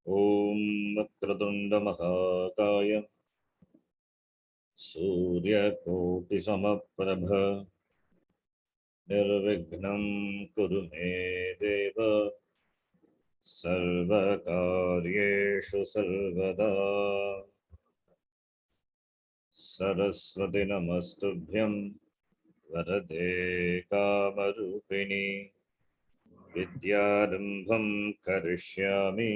ॐ वक्रतुण्डमहाकाय सूर्यकोटिसमप्रभ निर्विघ्नं कुरु मे देव सर्वकार्येषु सर्वदा। सरस्वती नमस्तुभ्यं वरदे कामरूपिणि विद्यारम्भं करिष्यामि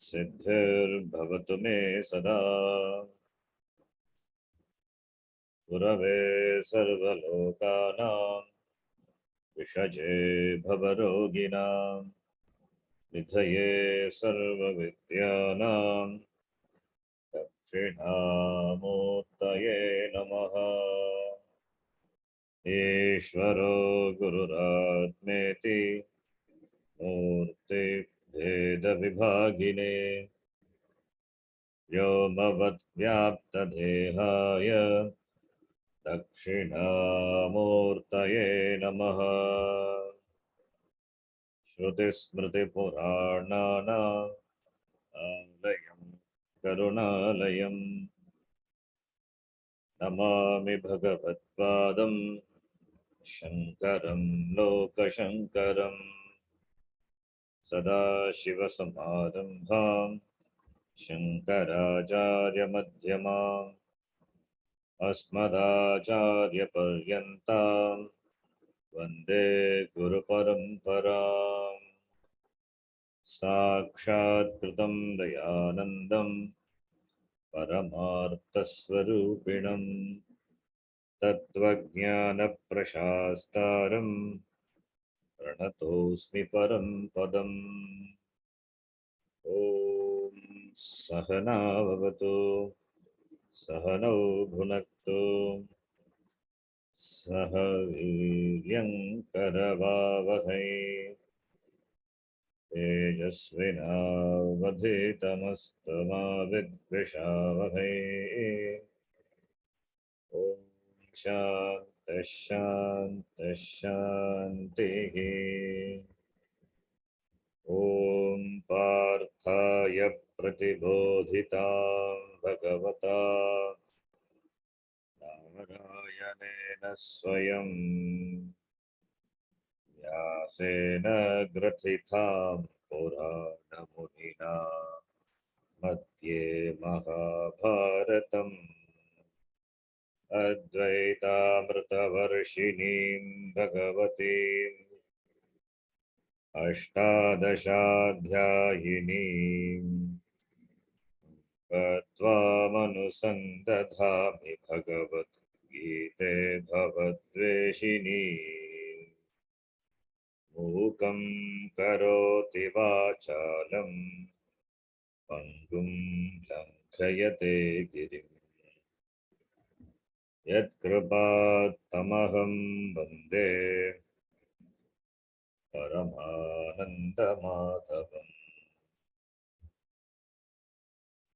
सिद्धिर्भवतु मे सदा। गुरवे सर्वलोकानां विषजे भवरोगिणां निधये सर्वविद्यानां दक्षिणामूर्तये नमः। ईश्वरो गुरुरात्मेति मूर्तिभेदविभागिने व्योमवद्व्याप्तदेहाय दक्षिणामूर्तये नमः। श्रुतिस्मृतिपुराणानाम् आलयं करुणालयं नमामि भगवत्पादं शङ्करं लोकशङ्करं। सदाशिवसमारम्भां शङ्कराचार्यमध्यमाम् अस्मदाचार्यपर्यन्तां वन्दे गुरुपरम्पराम्। साक्षात् कृतं दयानन्दं परमार्थस्वरूपिणं तत्त्वज्ञानप्रशास्तारं प्रणतोऽस्मि परं पदम्। ॐ सहना भवतु सहनौ भुनक्तु सह वीर्यं करवावहै तेजस्विनावधीतमस्तु मा विद्विषावहै। ॐ शान्तिः शान्तिः शान्तिः। ॐ पार्थाय प्रतिबोधितां भगवता नारायणेन स्वयं व्यासेन ग्रथितां पुराणमुनिना मध्ये महाभारतम् अद्वैतामृतवर्षिणीं भगवतीम् अष्टादशाध्यायिनीं त्वामनुसन्दधामि भगवद्गीते भवद्वेषिणी। मूकं करोति वाचालं पङ्गुं लङ्घयते गिरिं यत्कृपात्तमहं वन्दे परमानन्दमाधवम्।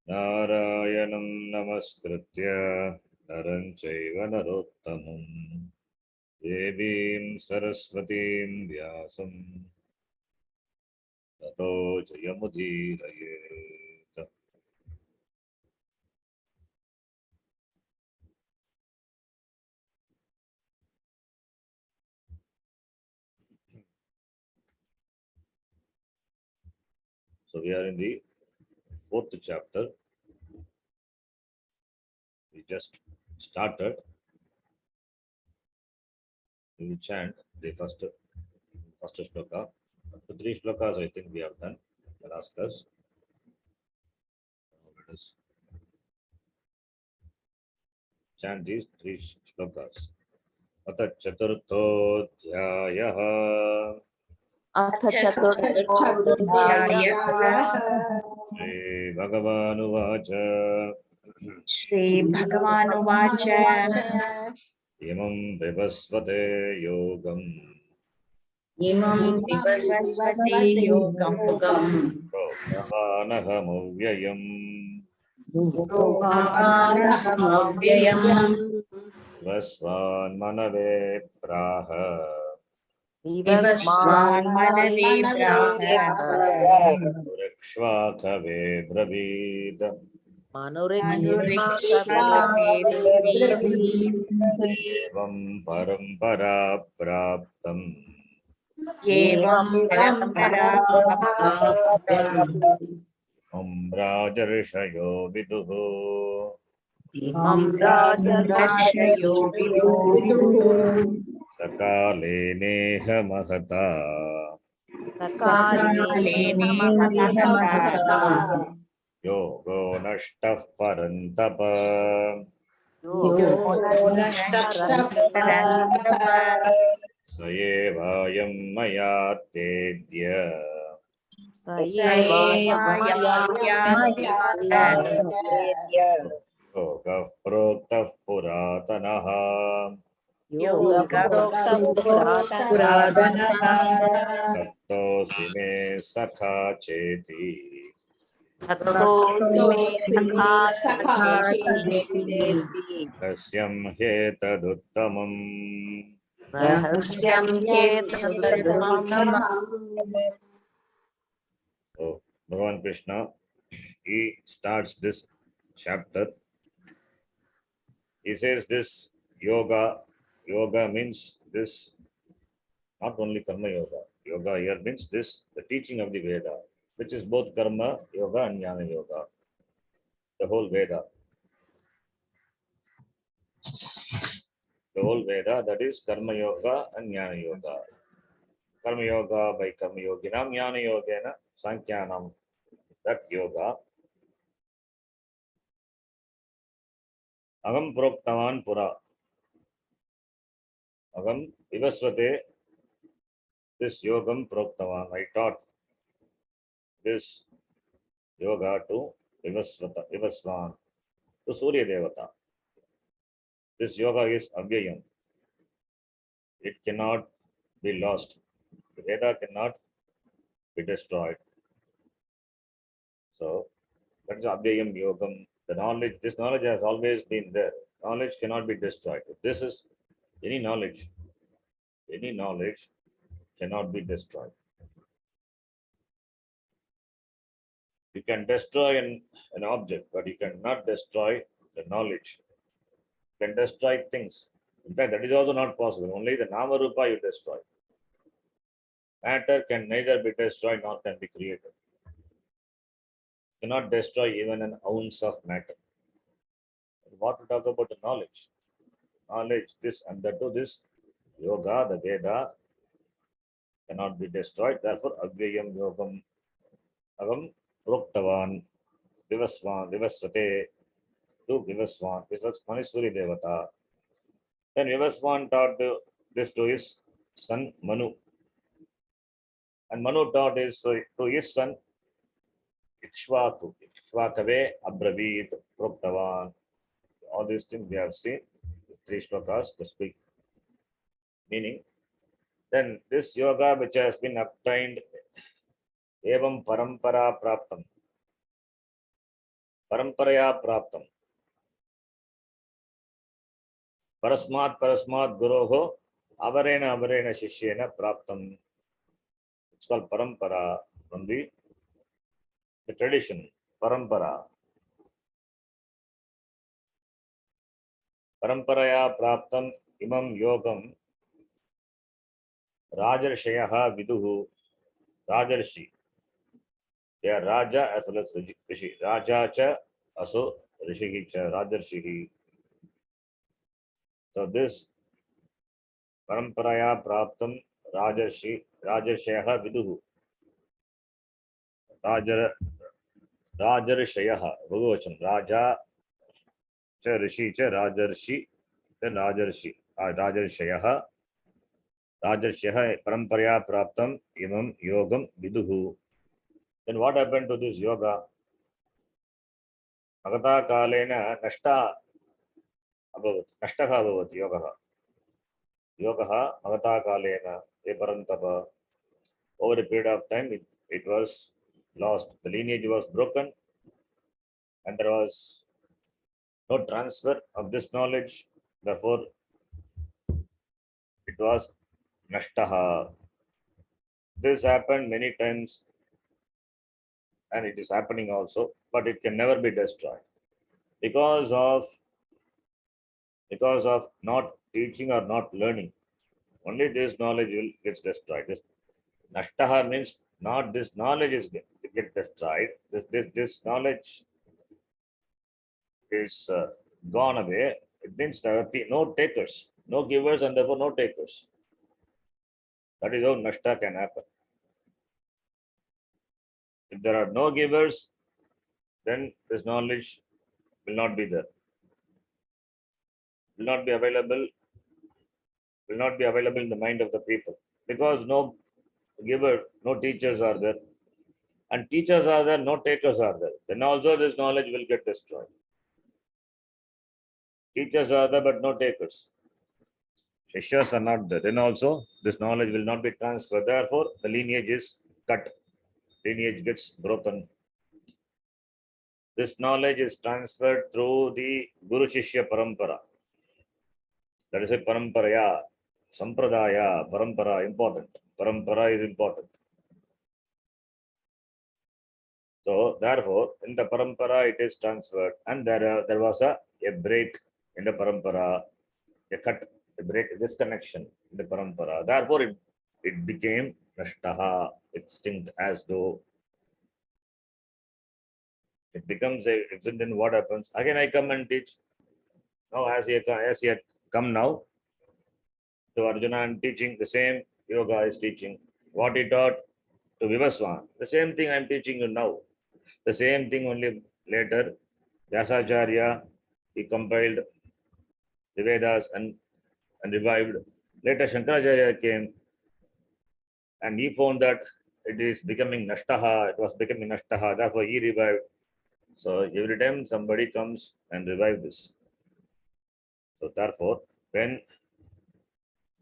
नारायणं नमस्कृत्य नरं चैव नरोत्तमं देवीं सरस्वतीं व्यासं ततो जयमुदीरयेत्। So we are in the fourth chapter. We just started. We will chant the first shloka. Up to 3 shlokas I think we have done the last class. Let us chant these 3 shlokas. अथ चतुर्थोऽध्यायः श्रीभगवानुवाच श्रीभगवानुवाच इमं विवस्वते योगम् प्रोक्तवानहमव्ययम् विवस्वान्मनवे प्राह Shvakave Brabid. Evam parampara praptam. Evam parampara Rajarshayo viduhu. Darshayo viduhu Sakale neha mahata. Sakalene mahata Yogo nashtah parantapa. Yogo nashtav parantapa Sayevayam maya tedya. Saevayam mayatya Yogav proktah puratanaha. Yoga puradanaha Tattosi me sakha cheti. Bhaktosime sakha cheti Rasyam hetaduttamam. Rahasyam hetaduttamam So, Bhagavan Krishna, he starts this chapter. He says this yoga means this, not only karma yoga. Yoga here means this, the teaching of the Veda, which is both karma yoga and jnana yoga. The whole Veda. The whole Veda, that is karma yoga and jnana yoga. Karma yoga by karma yoginam, jnana yogena sankhyanam. That yoga. Agam proktavan pura. Agam vivasvate. This yogam proktavan. I taught this yoga to Vivasvan, to Surya Devata. This yoga is avyayam. It cannot be lost. The Veda cannot be destroyed. So that is avyayam yogam. The knowledge, this knowledge has always been there. Knowledge cannot be destroyed. If this is any knowledge cannot be destroyed. You can destroy an object, but you cannot destroy the knowledge. You can destroy things. In fact, that is also not possible. Only the Nama Rupa you destroy. Matter can neither be destroyed nor can be created. You cannot destroy even an ounce of matter. What to talk about the knowledge? Knowledge, this and that to this yoga, the Veda cannot be destroyed. Therefore, avyayam yogam agam proktavan vivasvate to Vivasvan. This was Maniswari Devata. Then Vivasvan taught this to his son Manu. And Manu taught this to his son Ikshvaku. Ikshvakave Abravid Proktavan. All these things we have seen. 3 shlokas to speak. Meaning, then this yoga which has been obtained, evam parampara praptam. Paramparaya praptam. Parasmat guroho avarena shishyena praptam. It's called parampara from the tradition. Paramparaya praptam imam yogam rajarshayaha viduhu. Rajarshi. They are Raja as well as Rishi. Raja cha aso Rishi cha Rajarshi. So this Paramparaya praptam Rajarshayaha viduhu. Rajarshayaha. Bhagavachan. Raja cha Rishi cha Rajarshi. Then Rajarshi. Rajarshayaha. Rajarshayaha Paramparaya praptam imam yogam viduhu. Then what happened to this yoga? Agata kalena nashtaha abhavat yogaha. Yogaha agata kalena eparantapa. Over a period of time, it was lost. The lineage was broken, and there was no transfer of this knowledge. Therefore, it was nashtaha. This happened many times, and it is happening also, but it can never be destroyed because of not teaching or not learning. Only this knowledge will gets destroyed. This nashtaha means not this knowledge is get destroyed. This knowledge is gone away. It means there will be no takers, no givers, and therefore no takers. That is how nashta can happen. If there are no givers, then this knowledge will not be there. Will not be available. Will not be available in the mind of the people because no giver, no teachers are there, and teachers are there, no takers are there. Then also this knowledge will get destroyed. Teachers are there, but no takers. Shishyas are not there. Then also this knowledge will not be transferred. Therefore, the lineage is cut. Lineage gets broken. This knowledge is transferred through the Guru Shishya Parampara. That is a Paramparaya, Sampradaya, Parampara, important. Parampara is important. So therefore, in the Parampara it is transferred, and there was a break in the Parampara, a cut, a break, disconnection in the Parampara. Therefore, it became Nashtaha, extinct, as though it becomes a extinct. Then what happens? Again, I come and teach. Now, as he had come now to Arjuna and teaching the same yoga is teaching. What he taught to Vivaswan, the same thing I am teaching you now. The same thing only later, Vyasacharya, he compiled the Vedas and revived. Later, Shankaracharya came and he found that it is becoming Nashtaha, it was becoming Nashtaha, therefore he revived. So every time somebody comes and revive this. So therefore, when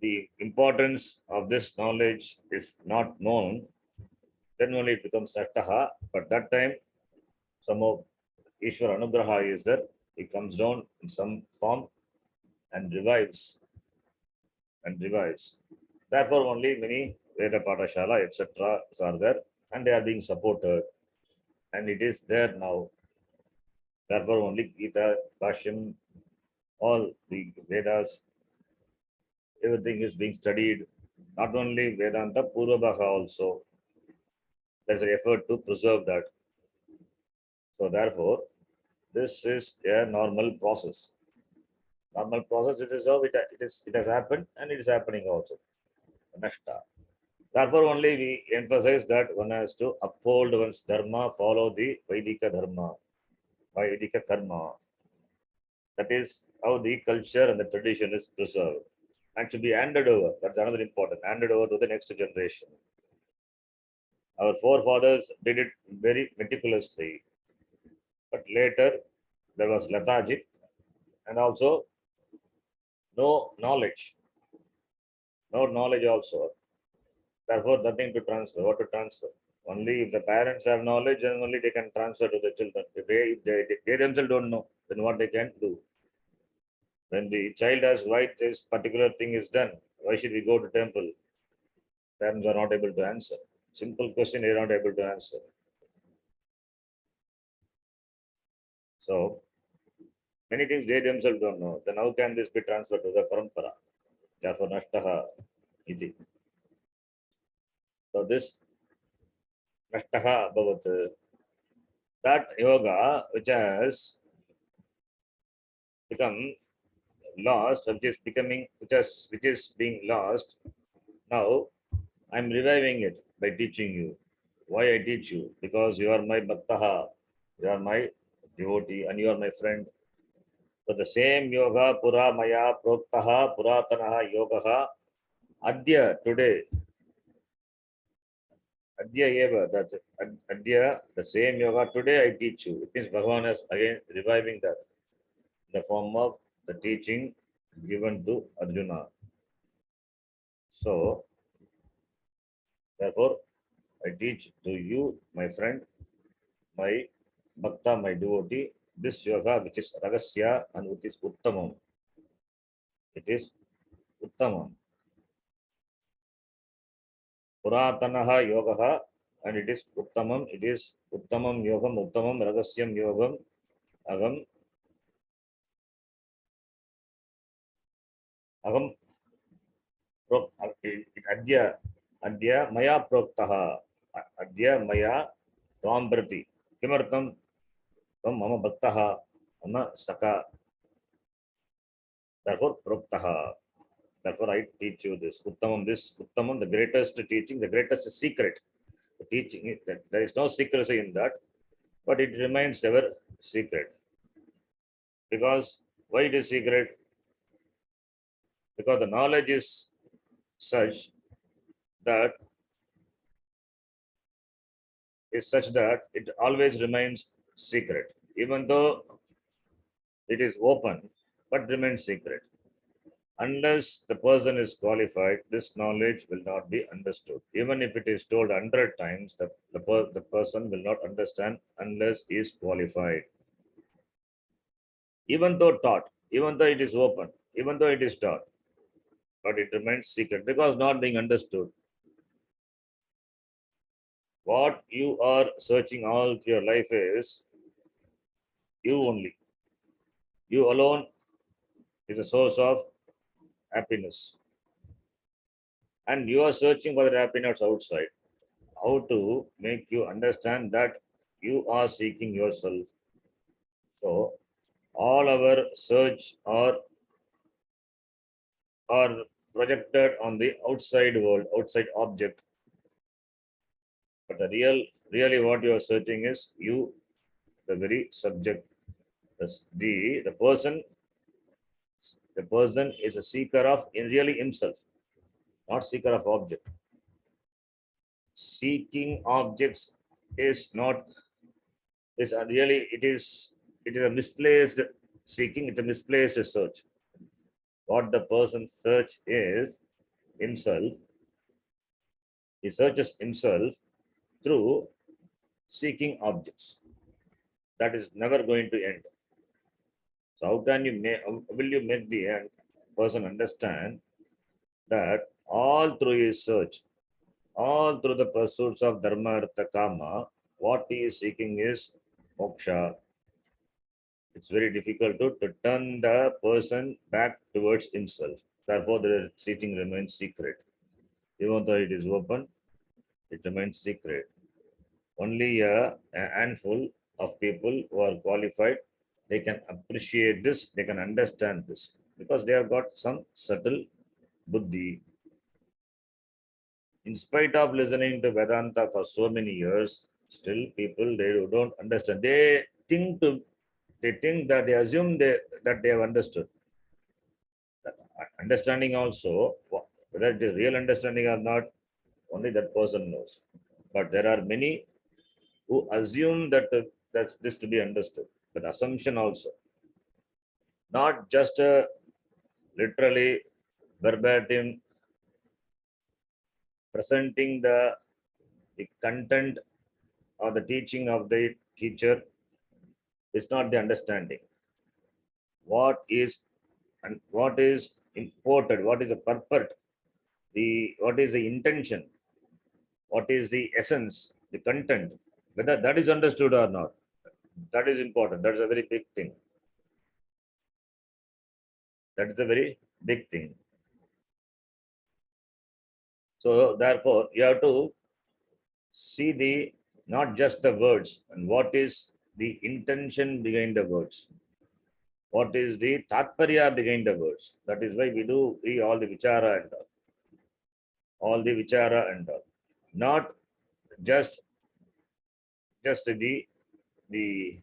the importance of this knowledge is not known, then only it becomes Nashtaha. But that time, some of Ishwar Anugraha is there. He comes down in some form and revives. Therefore, only many Veda Patashala, etc. are there and they are being supported. And it is there now. Therefore, only Gita, Bhashyam, all the Vedas, everything is being studied. Not only Vedanta, Purvabhaga also. There's an effort to preserve that. So therefore, this is a normal process. Normal process, it is how it has happened and it is happening also. Nashta. Therefore, only we emphasize that one has to uphold one's dharma, follow the Vaidika dharma, Vaidika karma. That is how the culture and the tradition is preserved and should be handed over. That's another important, handed over to the next generation. Our forefathers did it very meticulously, but later there was lethargy and also no knowledge also. Therefore, nothing to transfer. What to transfer? Only if the parents have knowledge, then only they can transfer to the children. If they themselves don't know, then what they can do? When the child has why this particular thing is done, why should we go to temple? Parents are not able to answer. Simple question they are not able to answer. So many things they themselves don't know. Then how can this be transferred to the parampara? Therefore, nashtaha iti. So this nashtaha bhavat, that yoga which has become lost, which is being lost. Now I'm reviving it by teaching you. Why I teach you? Because you are my bhaktaha, you are my devotee, and you are my friend. So the same yoga pura maya proktaha puratanaha yogaha adya today. Adya eva, that's it. Adya, the same yoga today I teach you. It means Bhagavan is again reviving that in the form of the teaching given to Arjuna. So therefore, I teach to you, my friend, my bhakta, my devotee, this yoga which is ragasya and which is uttamam. It is uttamam. Puratanaha yogaha and it is Uttamam. It is Uttamam Yogam, Uttamam Ragasyam Yogam, Agam, Agam, Adya, Adya Maya Proktaha, Adya Maya Rambrati, Kimartam, Mama Bhaktaha, Mama Saka, therefore Proktaha. Therefore, I teach you this Uttamam, the greatest teaching, the greatest secret. The teaching, that there is no secrecy in that, but it remains ever secret. Because why it is secret? Because the knowledge is such that it always remains secret, even though it is open, but remains secret. Unless the person is qualified, this knowledge will not be understood. Even if it is told 100 times, the person will not understand unless he is qualified. Even though taught, even though it is open, even though it is taught, but it remains secret because not being understood. What you are searching all through your life is you only. You alone is a source of happiness. And you are searching for the happiness outside. How to make you understand that you are seeking yourself. So all our search are projected on the outside world, outside object. But really what you are searching is you, the very subject. The person is a seeker of really himself, not seeker of object. Seeking objects is not is really it is a misplaced seeking, it's a misplaced search. What the person search is himself. He searches himself through seeking objects. That is never going to end. So how can you make, will you make the person understand that all through his search, all through the pursuits of dharma, artha, kama, what he is seeking is moksha. It's very difficult to turn the person back towards himself. Therefore, the seeking remains secret. Even though it is open, it remains secret. Only a handful of people who are qualified, they can appreciate this, they can understand this, because they have got some subtle buddhi. In spite of listening to Vedanta for so many years, still people they don't understand. They think that they assume that they have understood. Understanding also, whether it is real understanding or not, only that person knows. But there are many who assume that that's this to be understood. That assumption also, not just literally verbatim presenting the content or the teaching of the teacher is not the understanding. What is and what is imported, what is the purport, what is the intention, what is the essence, the content, whether that is understood or not. That is important. That is a very big thing. That is a very big thing. So therefore, you have to see the not just the words and what is the intention behind the words. What is the tatparya behind the words? That is why we do all the vichara and all the vichara and all. Not just the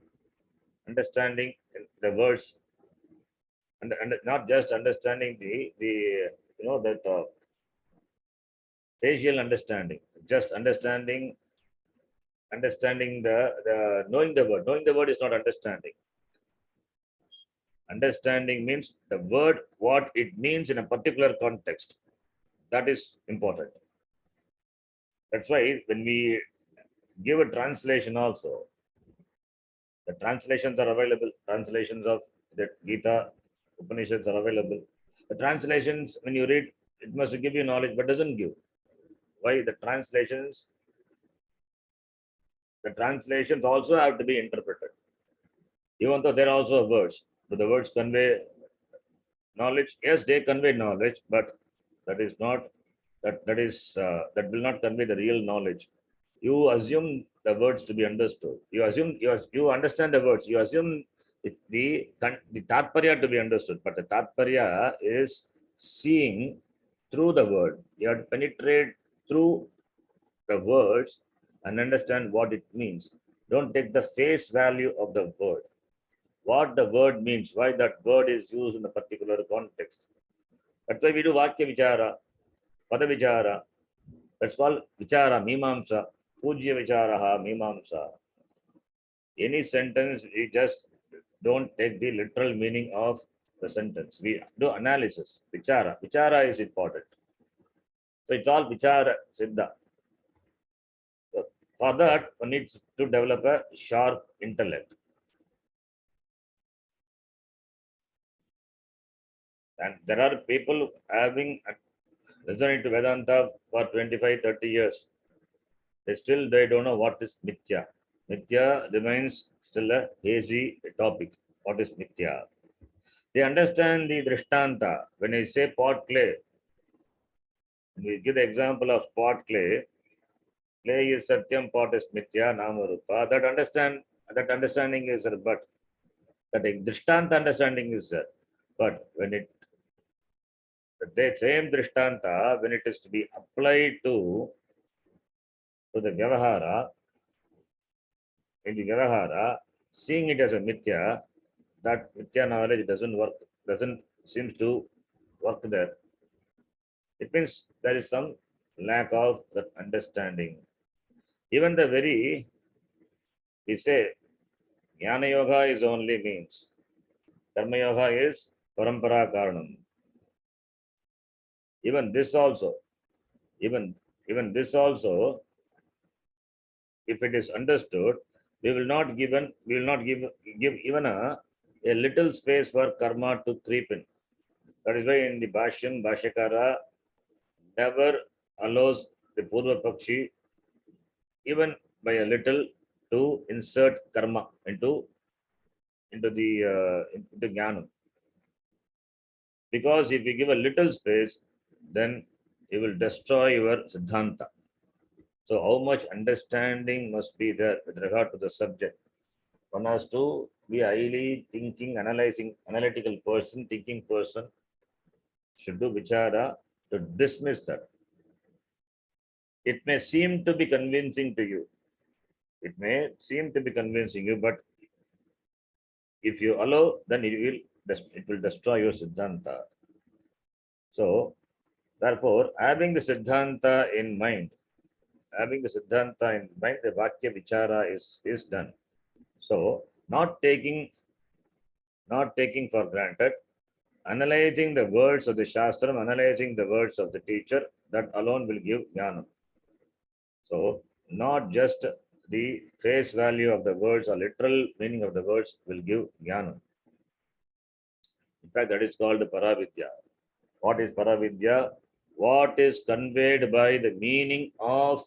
understanding the words and not just understanding the that facial understanding, just understanding the knowing the word is not understanding. Understanding means the word what it means in a particular context. That is important. That's why when we give a translation also, the translations are available. Translations of the Gita, Upanishads are available. The translations, when you read, it must give you knowledge, but doesn't give. Why? The translations The translations also have to be interpreted. Even though there are also words, do the words convey knowledge? Yes, they convey knowledge, but that is not that will not convey the real knowledge. You assume the words to be understood. You understand the words. You assume the tatparya to be understood, but the tatparya is seeing through the word. You have to penetrate through the words and understand what it means. Don't take the face value of the word. What the word means, why that word is used in a particular context. That's why we do Vakya Vichara, Pada Vichara. That's called Vichara, Mimamsa, Pujya Vicharaha, Mimamsa. Any sentence, we just don't take the literal meaning of the sentence. We do analysis. Vichara. Vichara is important. So it's all Vichara Siddha. So for that, one needs to develop a sharp intellect. And there are people having listening to Vedanta for 25, 30 years. They don't know what is Mithya. Mithya remains still a hazy topic. What is Mithya? They understand the Drishtanta. When I say pot clay, we give the example of pot clay. Clay is Satyam, pot is Mithya, Namarupa. That understanding is there, but that Drishtanta understanding is there. But when the same Drishtanta, when it is to be applied to the Vyavahara, in the Vyavahara, seeing it as a Mithya, that Mithya knowledge doesn't seem to work there. It means there is some lack of that understanding. Even we say, Jnana Yoga is only means. Karma Yoga is Parampara Karanam. Even this also, if it is understood, we will not give even a little space for karma to creep in. That is why in the Bhashyam, Bhashyakara never allows the Purva Pakshi even by a little to insert karma into Jnanam. Because if you give a little space, then you will destroy your Siddhanta. So how much understanding must be there with regard to the subject? One has to be highly thinking, analytical person, thinking person, should do vichara to dismiss that. It may seem to be convincing to you. It may seem to be convincing you, but if you allow, then it will destroy your Siddhanta. So, therefore, having the Siddhanta in mind, the Vakya Vichara is done. So, not taking for granted, analyzing the words of the Shastram, analyzing the words of the teacher, that alone will give Jnanam. So, not just the face value of the words or literal meaning of the words will give Jnanam. In fact, that is called Paravidya. What is Paravidya? What is conveyed by the meaning of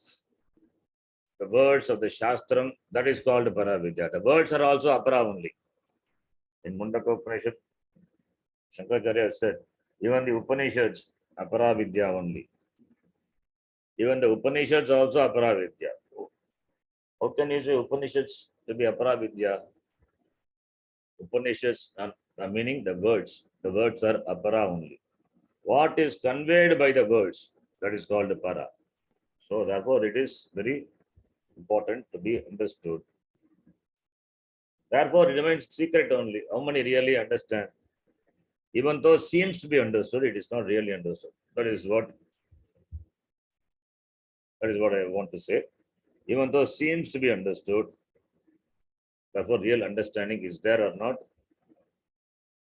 the words of the Shastram, that is called Paravidya. The words are also Apara only. In Mundaka Upanishad, Shankaracharya said, even the Upanishads, Aparavidya only. Even the Upanishads also Aparavidya. How can you say Upanishads to be Aparavidya? Upanishads are meaning the words. The words are Apara only. What is conveyed by the words, that is called Para. So therefore it is very important to be understood. Therefore it remains secret only. How many really understand? Even though seems to be understood, it is not really understood. That is what I want to say. Even though seems to be understood, therefore real understanding is there or not,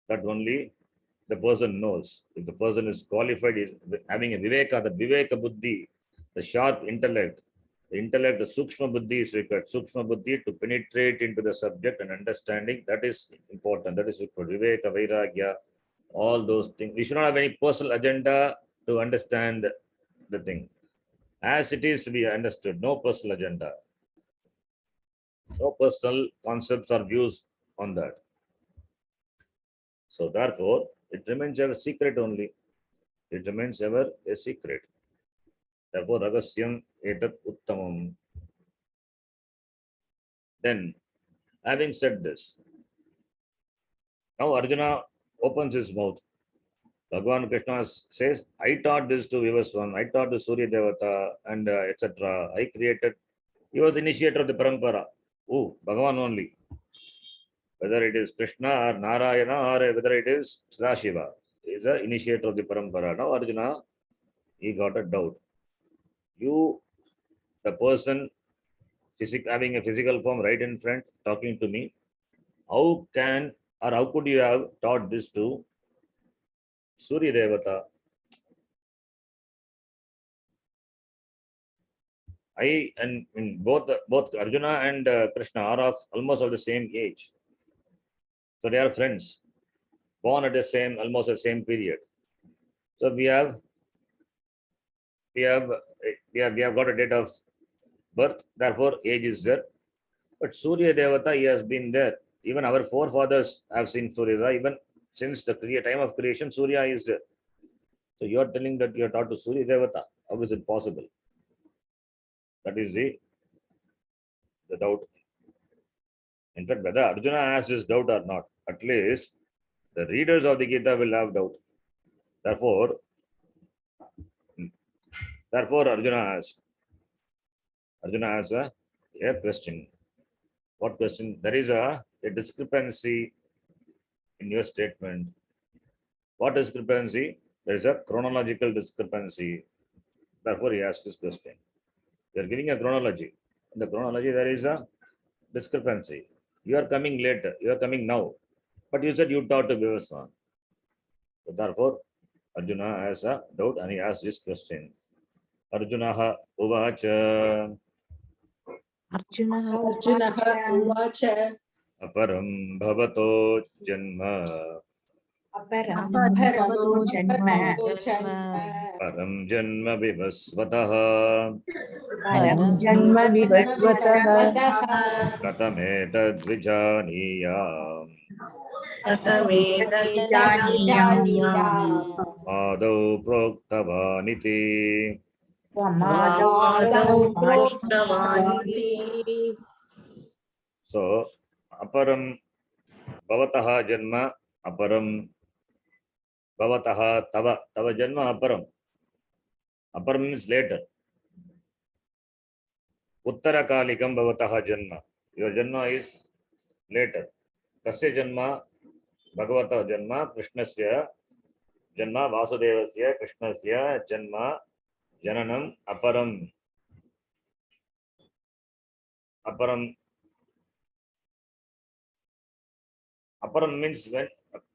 that only the person knows. If the person is qualified, is having a viveka, the viveka buddhi, the sharp intellect, the sukshma buddhi is required. Sukshma buddhi to penetrate into the subject and understanding, that is important. That is required. Viveka, vairagya, all those things. We should not have any personal agenda to understand the thing. As it is to be understood, no personal agenda. No personal concepts or views on that. So therefore, it remains a secret only. It remains ever a secret. Therefore, Ragasyam etat uttamam. Then, having said this, now Arjuna opens his mouth. Bhagavan Krishna says, I taught this to Vivaswan, I taught to Surya Devata, and etc. I created. He was the initiator of the parampara. Oh, Bhagavan only. Whether it is Krishna or Narayana or whether it is Sadashiva, he is the initiator of the parampara. Now Arjuna, he got a doubt. You, the person having a physical form right in front, talking to me, how can or how could you have taught this to Surya Devata? I and in both Arjuna and Krishna are of almost of the same age, so they are friends, born at the same almost the same period. So we have got a date of birth, therefore age is there. But Surya Devata, he has been there. Even our forefathers have seen Surya. Even since the time of creation, Surya is there. So you are telling that you are taught to Surya Devata. How is it possible? That is the doubt. In fact, whether Arjuna has this doubt or not, at least the readers of the Gita will have doubt. Therefore, Arjuna has a question. What question? There is a discrepancy in your statement. What discrepancy? There is a chronological discrepancy. Therefore, he asked this question. You are giving a chronology. In the chronology, there is a discrepancy. You are coming later. You are coming now. But you said you taught to Vivaswan. So therefore, Arjuna has a doubt and he asked this question. Arjuna uvacha Arjuna अर्जुनः उवाच aparam bhavato janma Aparam अपरतो janma जन्म param janma vivasvatah param janma vivasvatah katameta dvijaniyam ततमेतज्जानीयाम् adau proktavaniti. त्वमादौ प्रोक्तवानिति So, aparam bhavataha janma aparam bhavataha tava janma aparam. Aparam means later. Uttarakalikam bhavataha janma. Your janma is later. Kasya janma bhagavata janma krishnasya janma vasudevasya krishnasya janma jananam aparam. Aparam means when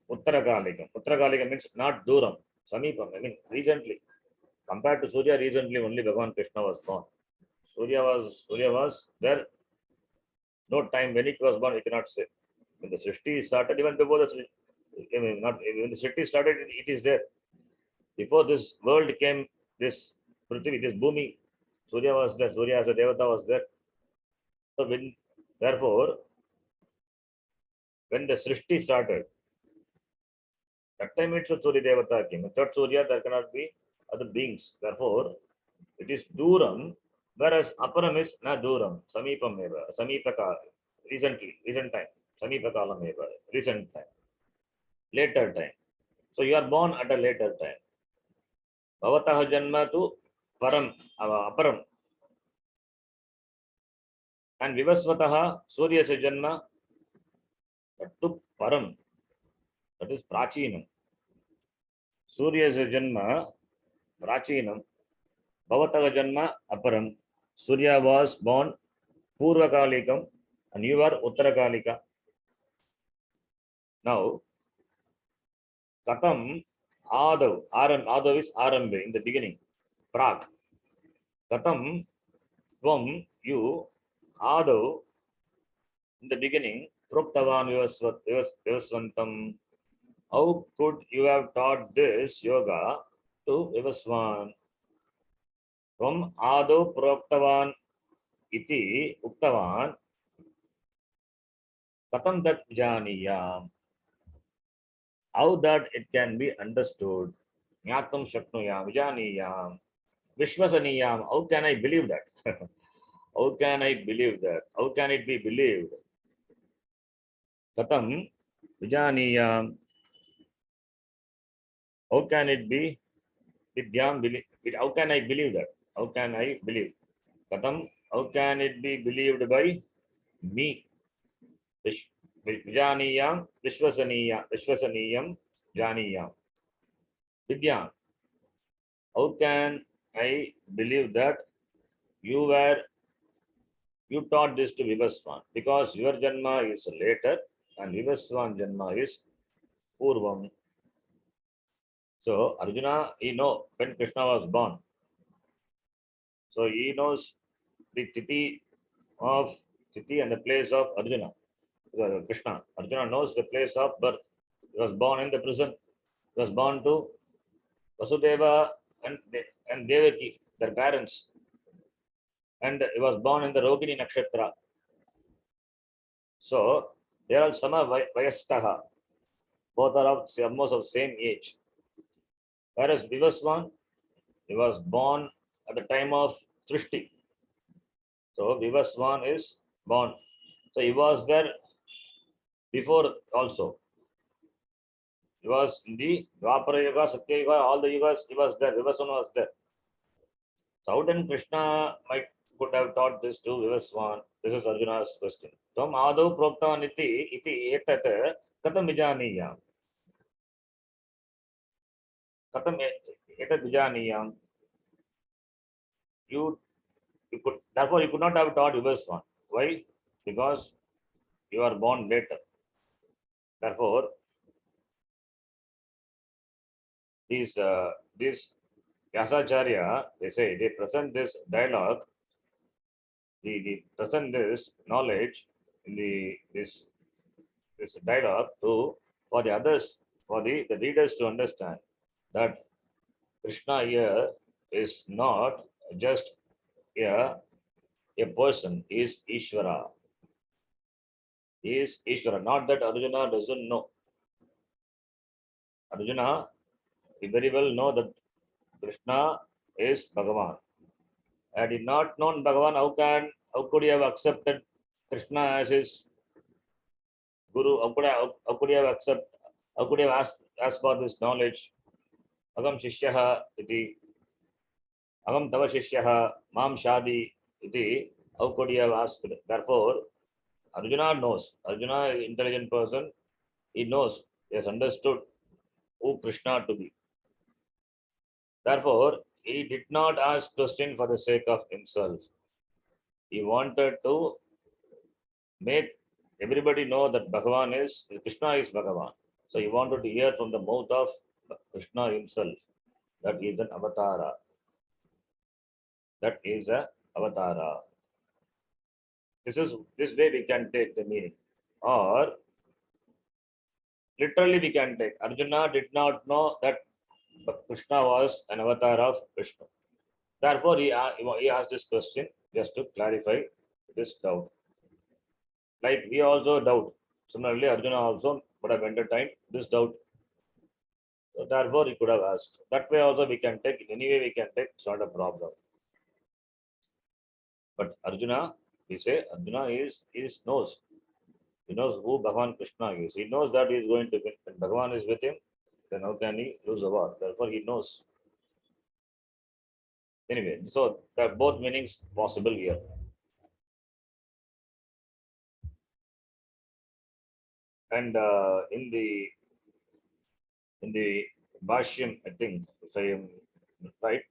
Uttarakalikam. Uttarakalikam means not Duram, Samipam. I mean, recently. Compared to Surya, recently only Bhagavan Krishna was born. Surya was there. No time when it was born, we cannot say. When the Srishti started, even before the when the Srishti started, it is there. Before this world came, this Prithvi, this Bhumi, Surya was there. Surya as a Devata was there. So therefore, when the Srishti started, that time it's a Surya Devata came. Without Surya, there cannot be other beings. Therefore, it is Duram, whereas Aparam is na Duram, Samipam Eva, Samipaka, recent time, Samipakalam Eva, recent time, later time. So you are born at a later time. Bhavataha Janma to Param, Aparam. And Vivasvataha Surya Janma to Param. That is Prachinam. Surya Janma, Prachinam. Bhavataha Janma, Aparam. Surya was born Purvakalikam and you are Uttarakalika. Now, Katam Adav, Adav is Arambe in the beginning, Prag. Katam Tvam, you, Adav, in the beginning, Proktavan Vivasvantam. How could you have taught this yoga to Vivaswan? From Adav Proktavan iti Uktavan Katam dat janiyam. How that it can be understood. Jnatum shaknuyam, vijaniyam, vishwasaniyam. How can I believe that? How can I believe that? How can it be believed? Katam vijaniyam. How can it be? Vidyam, how can I believe that? How can I believe? Katam, how can it be believed by me? Vijaniyam, Vishwasaniyam, Janiyam. Vidyam, how can I believe that you taught this to Vivaswan? Because your Janma is later and Vivaswan Janma is Purvam. So Arjuna, he know when Krishna was born. So he knows the Tithi and the place of Arjuna. Krishna. Arjuna knows the place of birth. He was born in the prison. He was born to Vasudeva and Devaki, their parents. And he was born in the Rohini Nakshatra. So they are all Sama Vayaskaha. Both are of almost of same age. Whereas Vivaswan, he was born at the time of Srishti. So Vivaswan is born. So he was there before also. He was in the Dwapara Yuga, Satya Yuga, all the Yugas, he was there. Vivaswan was there. So how then Krishna could have taught this to Vivaswan? This is Arjuna's question. Tvam adau proktavan iti etat katam vijaniyam. Katam etat vijaniyam. Therefore you could not have taught Vivaswan. Why? Because you are born later. Therefore, these Vyasacharya, they present this dialogue, they present this knowledge in this dialogue for the others, for the readers to understand that Krishna here is not just a person, he is Ishvara. He is Ishvara. Not that Arjuna doesn't know. Arjuna, he very well know that Krishna is Bhagavan. Had he not known Bhagavan, how could he have accepted Krishna as his Guru? How could he have asked for this knowledge? Agam Shishyaha iti, Agam Tava Shishyaha, Mam Shadi iti, how could he have asked? Therefore, Arjuna knows. Arjuna is an intelligent person. He knows. He has understood who Krishna to be. Therefore, he did not ask question for the sake of himself. He wanted to make everybody know that Krishna is Bhagavan. So he wanted to hear from the mouth of Krishna himself that he is an avatara. That is an avatara. This way we can take the meaning. Or literally we can take. Arjuna did not know that Krishna was an avatar of Krishna. Therefore, he asked this question just to clarify this doubt. Like we also doubt. Similarly, Arjuna also would have entertained this doubt. So therefore, he could have asked. That way also we can take. In any way we can take. It's not a problem. But Arjuna, we say Arjuna knows. He knows who Bhagavan Krishna is. He knows that he is going to win. When Bhagavan is with him, then how can he lose a war? Therefore, he knows. Anyway, so there are both meanings possible here. And in the Bhashyam, I think, if I am right,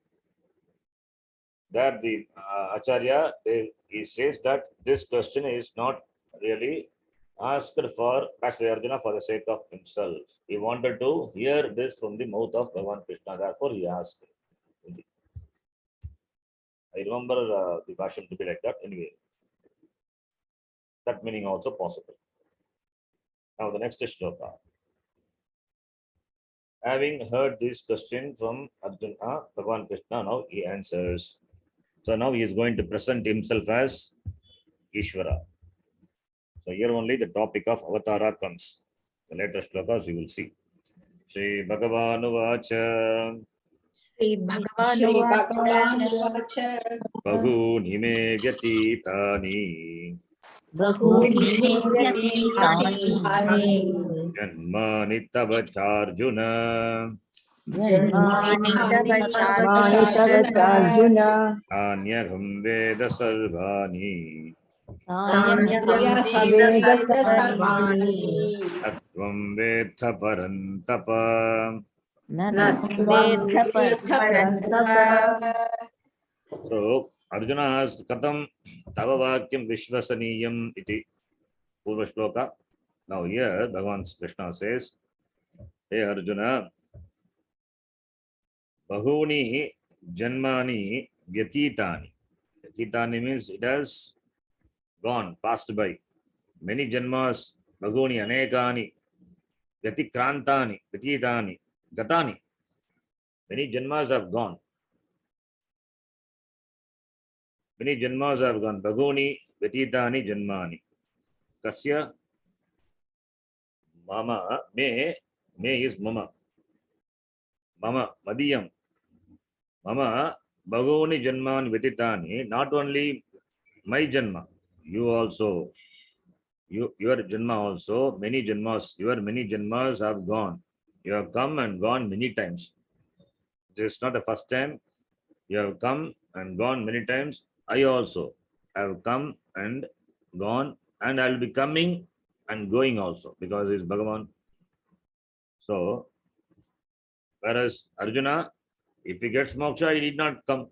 that the Acharya, he says that this question is not really asked for Arjuna for the sake of himself. He wanted to hear this from the mouth of Bhagavan Krishna. Therefore, he asked. I remember the Bhashyam to be like that. Anyway, that meaning also possible. Now, the next shloka. Having heard this question from Arjuna, Bhagavan Krishna, now he answers. So now he is going to present himself as Ishvara. So here only the topic of avatara comes. The later shlokas you will see. Shri Bhagavan Vacha Shri Shri Bhagavan Bhagavan Vacha Bahuni me Vyatitani Bahuni Vyatitani Janmani Tava Charjuna Janmani Tava Charjuna Arjuna, Anyaham Veda Sarvani Anyaham Veda Veda Sarvani, Sarvani Natvam Vetha Parantapa. Natvam Vedha Parantapa. Parantapa. So Arjuna asked Katam Tava Vakyam Vishwasaniyam iti Purva Shloka. Now here Bhagavan Krishna says, Hey Arjuna, Bahuni Janmani Vyatitani. Vyatitani means it has gone, passed by. Many Janmas, Bahuni Anekani, Vyatikrantani, Vyatitani, Gatani. Many Janmas have gone. Many Janmas have gone. Bahuni Vyatitani Janmani. Kasya Mama, me is Mama. Mama, Madiyam. Mama, Bhagoni Janman Vititani, not only my Janma, you also, your Janma also, many Janmas have gone. You have come and gone many times. This is not the first time. You have come and gone many times. I also have come and gone, and I will be coming and going also because it's Bhagavan. So, whereas Arjuna, if he gets moksha, he did not come.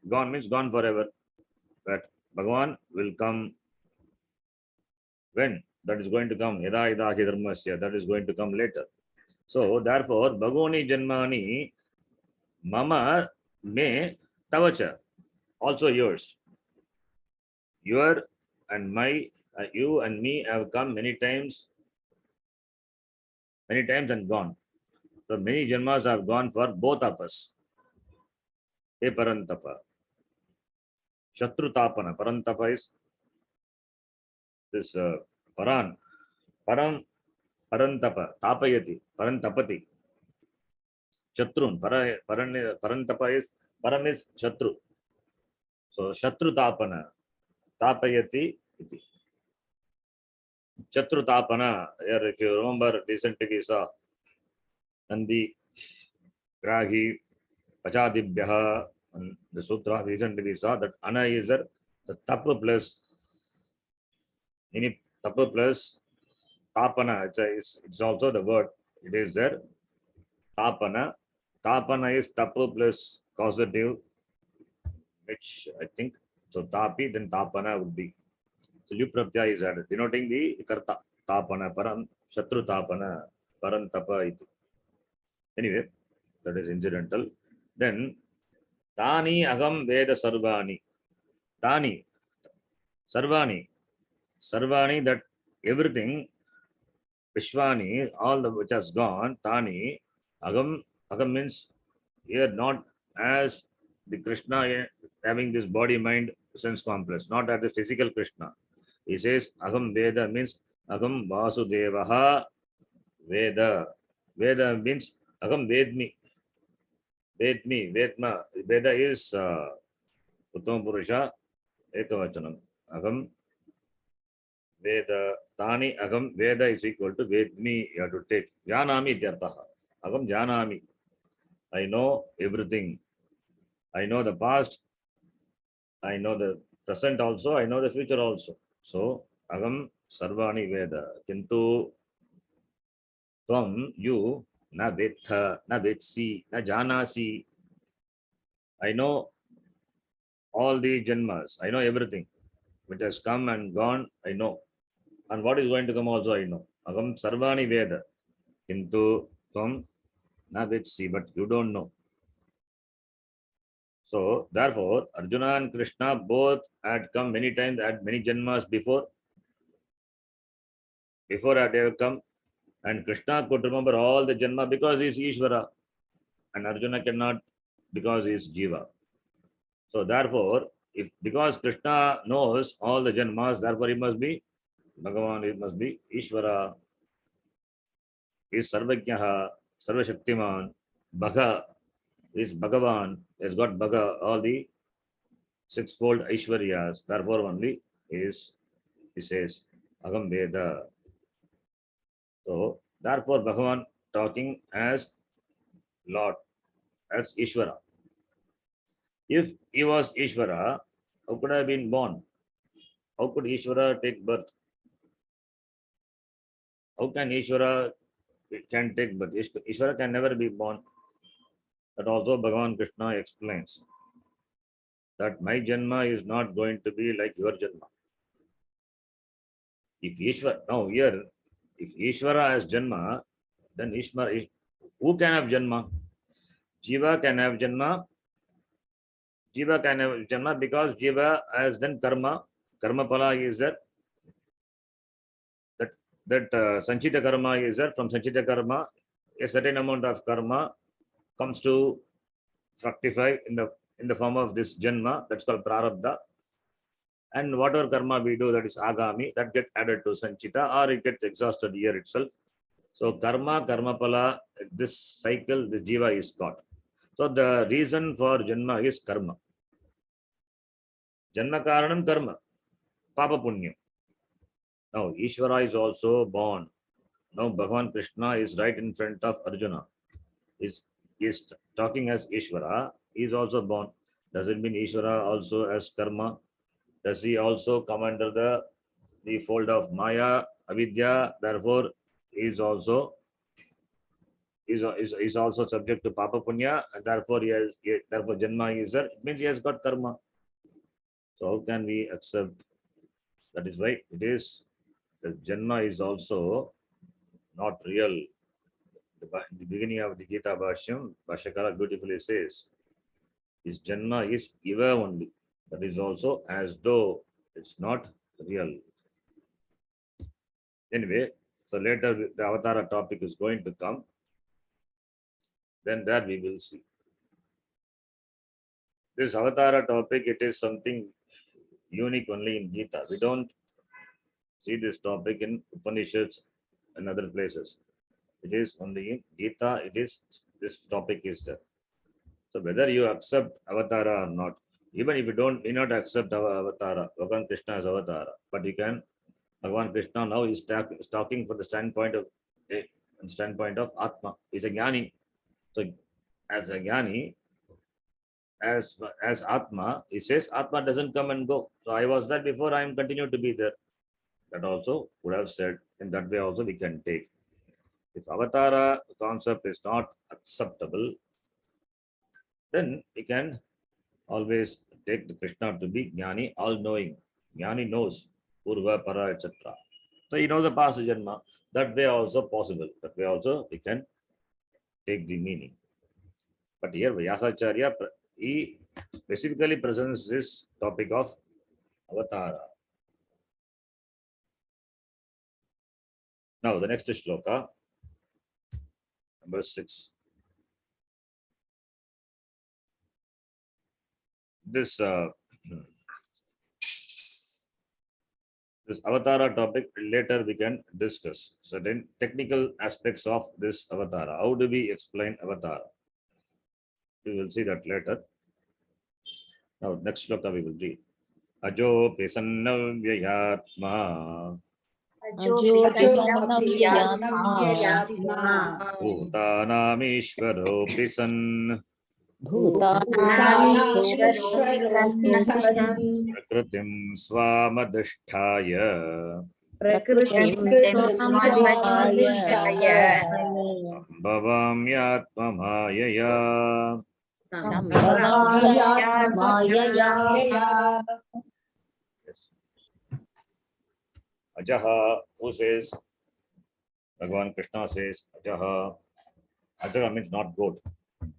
Gone means gone forever. But Bhagavan will come when? That is going to come. Yada yada hi dharmasya. That is going to come later. So therefore, Bhagavani Janmani Mama me Tavacha. Also yours. Your and my, you and me have come many times and gone. So many Janmas have gone for both of us. Hey Parantapa. Shatrutapana. Parantapa is this Paran. Parantapa. Tapayati. Parantapati. Shatrun. Parantapa is Param is Shatru. So Shatru Tapana. Tapayati. Iti. Shatru Tapana. Here, if you remember recently we saw Nandi, Grahi, Pachadibhyaha, and the Sutra recently we saw that Ana is the Tapu plus Tapu plus Tapana. It's also the word. It is there. Tapana. Tapana is Tapu plus causative, which I think so. Tapi then Tapana would be. So Lu Pratyaya is added, denoting the Karta. Tapana Param Shatru Tapana Parantapa iti. Anyway, that is incidental. Then Tani Agam Veda Sarvani. Tani Sarvani. Sarvani, that everything, Vishwani, all the which has gone, Tani, Agam means here not as the Krishna having this body, mind, sense complex, not as the physical Krishna. He says Agam Veda means Agam Vasudevaha Veda. Veda means Agam Vedmi. Vedma. Veda is Uttam Purusha, Ekavachanam. Agam Veda, Tani Agam Veda is equal to Vedmi. You have to take Janami Tyartaha. Agam Janami. I know everything. I know the past. I know the present also. I know the future also. So Agam Sarvani Veda. Kintu Tvam, you, na Vetha, na Vetsi, na Janasi. I know all the Janmas. I know everything which has come and gone. I know. And what is going to come also I know. Agam Sarvani Veda. Kintu Tvam na Vetsi, but you don't know. So therefore, Arjuna and Krishna both had come many times, had many Janmas before they have come. And Krishna could remember all the Janma because he is Ishvara. And Arjuna cannot because he is Jiva. So therefore, because Krishna knows all the Janmas, therefore he must be Bhagavan it must be Ishvara, is Sarvajnaha, Sarvashaktiman, Bhaga is Bhagavan, has got Bhaga, all the sixfold Aishwaryas. Therefore, only is, he says, Agam Veda. So, therefore, Bhagavan talking as Lord, as Ishvara. If he was Ishvara, how could I have been born? How could Ishvara take birth? How can Ishvara can take birth? Ishvara can never be born. That also Bhagavan Krishna explains that my Janma is not going to be like your Janma. If Ishvara, now here, if Ishvara has Janma, then Ishvara, who can have Janma? Jiva can have Janma. Jiva can have Janma because Jiva has done karma. Karma pala is that Sanchita karma is there. From Sanchita karma, a certain amount of karma comes to fructify in the form of this Janma. That's called Prarabdha. And whatever karma we do, that is Agami, that gets added to Sanchita or it gets exhausted here itself. So karma, karma pala, this cycle, the jiva is caught. So the reason for Janma is karma. Janma karanam karma, papa punyam. Now Ishvara is also born. Now Bhagavan Krishna is right in front of Arjuna. Is talking as Ishvara, he is also born. Does it mean Ishvara also has karma? Does he also come under the fold of Maya, Avidya? Therefore, is also is also subject to Papa Punya, and therefore therefore Janma is there. It means he has got karma. So how can we accept? That is why it is the Janma is also not real. In the beginning of the Gita Bhashyam, Bhashyakara beautifully says, his Janma is Iva only. That is also as though it's not real. Anyway, so later the Avatara topic is going to come. Then that we will see. This Avatara topic, it is something unique only in Gita. We don't see this topic in Upanishads and other places. It is only in Gita, this topic is there. So whether you accept Avatara or not, even if you do not accept our Avatara, Bhagavan Krishna is Avatara, but you can, Bhagavan Krishna now is talking from the standpoint of Atma. He's a Jnani. So as a Jnani, as Atma, he says Atma doesn't come and go. So I was there before, I am continued to be there. That also would have said, in that way also we can take. If Avatara concept is not acceptable, then we can always take the Krishna to be Jnani, all-knowing. Jnani knows Purva, Para, etc. So he knows the past Janma. That way also possible. That way also we can take the meaning. But here Vyasacharya, he specifically presents this topic of Avatara. Now the next shloka, number 6. This Avatara topic later we can discuss certain technical aspects of this Avatara. How do we explain Avatara? We will see that later. Now next shloka we will read. Ajo pisanna vyayatma bhutanamishvaro pisan prakritim swamadhisthaya sambhavam mayaya. Yes. Ajaha, who says? Bhagavan Krishna says, Ajaha. Ajaha means not goat.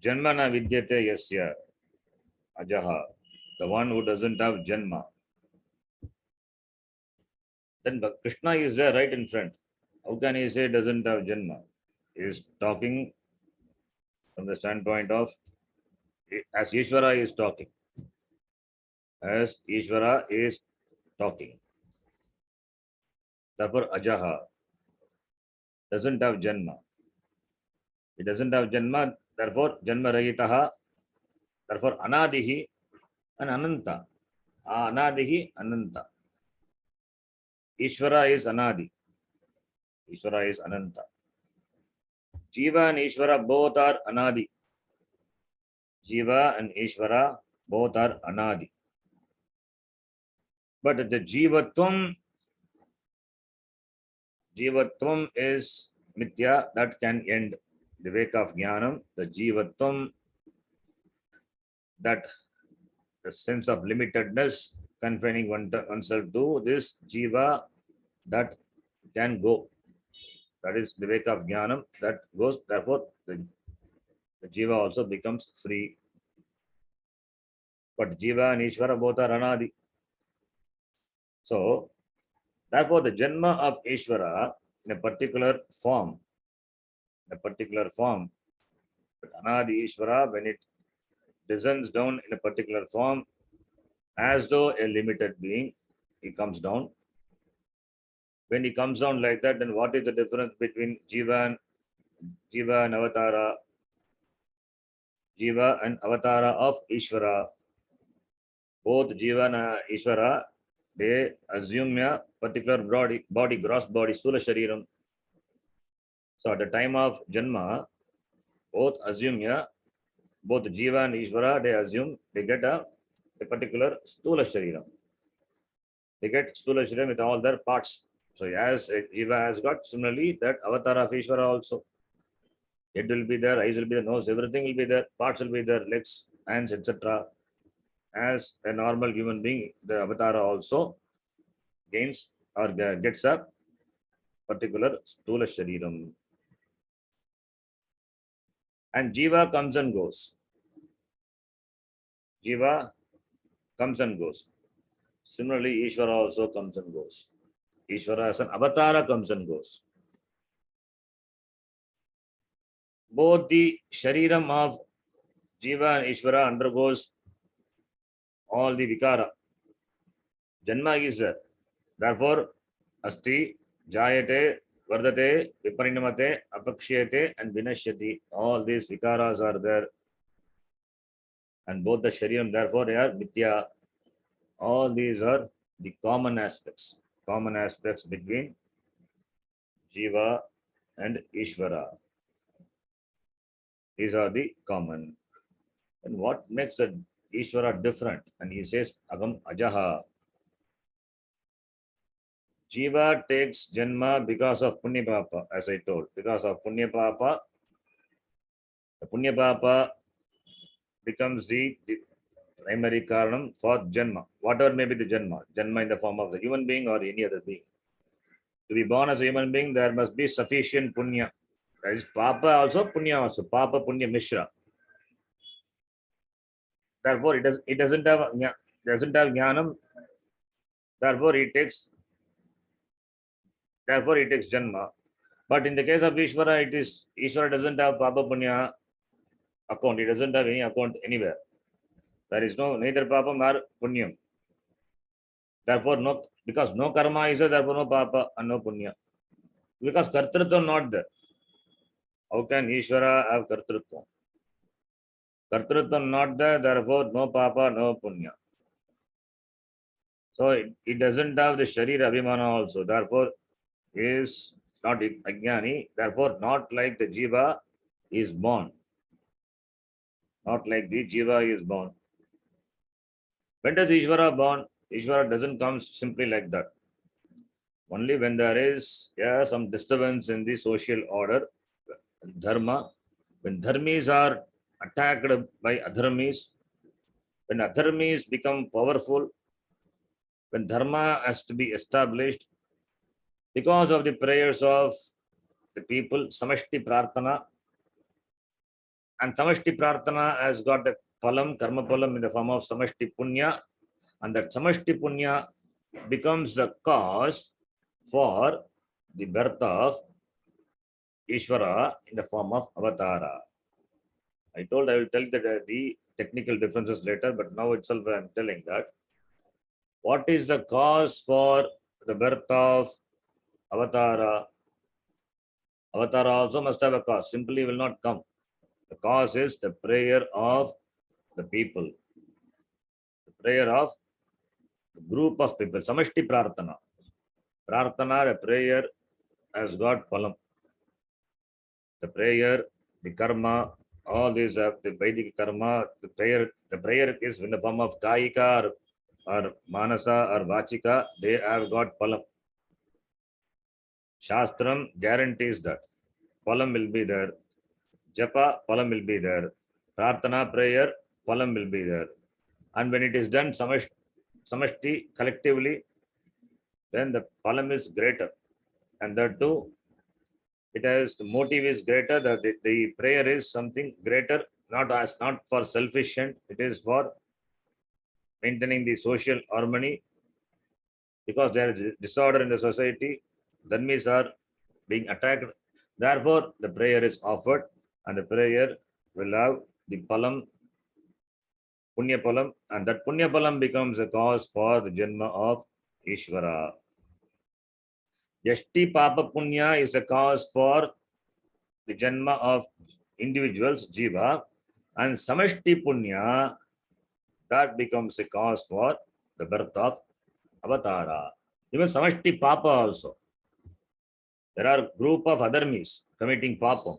Janmana vidyate yasya. Ajaha, the one who doesn't have Janma. Then Krishna is there right in front. How can he say doesn't have Janma? He is talking from the standpoint of, as Ishvara is talking. As Ishvara is talking. Therefore, ajaha doesn't have janma. It doesn't have janma. Therefore, janma rahitaha. Therefore, anadihi and ananta. Anadihi, ananta. Ishvara is anadi. Ishvara is ananta. Jiva and Ishvara both are anadi. Jiva and Ishvara both are anadi. But the jivatvam is mithya, that can end. The wake of jnanam, the jivatvam, that the sense of limitedness, confining oneself to this jiva, that can go. That is the wake of jnanam, that goes. Therefore, the jiva also becomes free. But jiva and Ishvara both are anadi. So, therefore, the janma of Ishvara in a particular form, but anadi Ishvara, when it descends down in a particular form, as though a limited being, he comes down. When he comes down like that, then what is the difference between Jiva and Avatara? Jiva and Avatara of Ishvara. Both Jiva and Ishvara, they assume a particular body, gross body, Stula Shariram. So at the time of Janma, both Jiva and Ishvara, they get a particular Stula Shariram. They get Stula Shariram with all their parts. So as Jiva has got, similarly that Avatara of Ishvara also. Head will be there, eyes will be there, nose, everything will be there, parts will be there, legs, hands, etc. As a normal human being, the Avatara also gains or gets a particular Stula Shariram. And Jiva comes and goes. Jiva comes and goes. Similarly, Ishvara also comes and goes. Ishvara as an Avatara comes and goes. Both the Shariram of Jiva and Ishvara undergoes all the Vikara. Janma is there. Therefore, Asti, Jayate, Vardate, Viparinamate, Apakshyate, and Vinashyati. All these Vikaras are there. And both the Shariram, therefore, they are Mithya. All these are the common aspects between Jiva and Ishvara. These are the common. And what makes the Ishvara different? And he says, Agam Ajaha. Jiva takes Janma because of Punya Papa, as I told. Because of Punya Papa, the Punya Papa becomes the primary karanam for Janma. Whatever may be the Janma. Janma in the form of the human being or any other being. To be born as a human being, there must be sufficient Punya. That is Papa also, Punya also. Papa, Punya, Mishra. Therefore, it doesn't have jnanam. Therefore, it takes Janma. But in the case of Ishvara, Ishvara doesn't have Papa Punya account. It doesn't have any account anywhere. There is neither Papa nor Punyam. Therefore, because no karma is there, therefore no Papa and no Punya. Because Kartrutva not there. How can Ishvara have Kartrutva? Kartrutva not there, therefore no Papa, no Punya. So it doesn't have the Sharir Abhimana also. Therefore, is not Ajnani. Therefore, not like the Jiva is born. Not like the Jiva is born. When does Ishvara born? Ishvara doesn't come simply like that. Only when there is some disturbance in the social order, dharma, when dharmis are attacked by adharmis, when adharmis become powerful, when dharma has to be established, because of the prayers of the people, Samashti Prarthana, and Samashti Prarthana has got a palam, karma palam in the form of Samashti Punya, and that Samashti Punya becomes the cause for the birth of Ishvara in the form of Avatara. I told I will tell the technical differences later, but now itself I am telling that. What is the cause for the birth of Avatara. Avatara also must have a cause. Simply will not come. The cause is the prayer of the people. The prayer of a group of people. Samashti Prarthana. Prarthana, the prayer has got palam. The prayer, the karma, all these have the Vedic karma. The prayer is in the form of Kaika or Manasa or Vachika. They have got palam. Shastram guarantees that palam will be there. Japa, palam will be there. Prarthana, prayer, palam will be there. And when it is done samashti collectively, then the palam is greater. And that too, it has the motive is greater. The prayer is something greater, not for selfish end. It is for maintaining the social harmony, because there is disorder in the society. Dharmis are being attacked. Therefore, the prayer is offered, and the prayer will have the palam, punya palam, and that punya palam becomes a cause for the janma of Ishvara. Yashti papa punya is a cause for the janma of individuals, jiva, and samashti punya, that becomes a cause for the birth of avatara. Even samashti papa also. There are group of adharmis committing papa.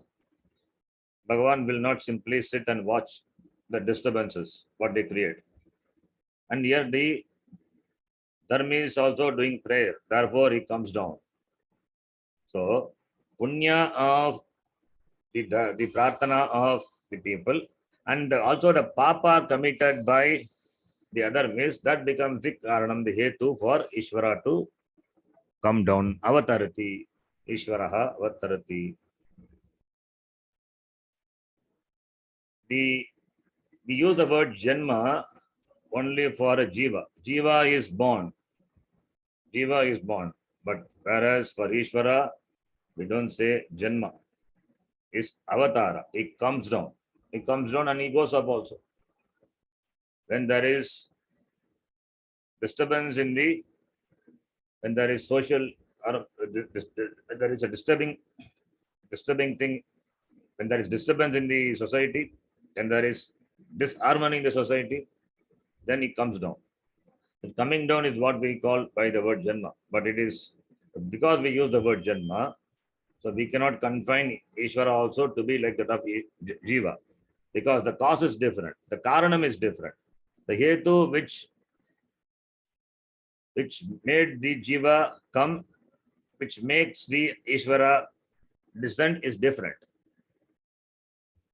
Bhagavan will not simply sit and watch the disturbances, what they create. And here the dharmi is also doing prayer. Therefore, he comes down. So, punya of the prarthana of the people, and also the papa committed by the other means, that becomes the karanam, the hetu for Ishvara to come down. Avatarati. Ishvaraha avatarati. We use the word janma only for a jiva. Jiva is born. Jiva is born. But whereas for Ishvara, we don't say janma. It's avatara. It comes down. It comes down and he goes up also. When there is disturbance when there is social, or there is a disturbing thing, when there is disturbance in the society, when there is disharmony in the society, then it comes down. The coming down is what we call by the word janma. But it is, because we use the word janma, so we cannot confine Ishvara also to be like that of Jiva, because the cause is different. The karanam is different. The hetu which made the Jiva come, which makes the Ishvara descent, is different.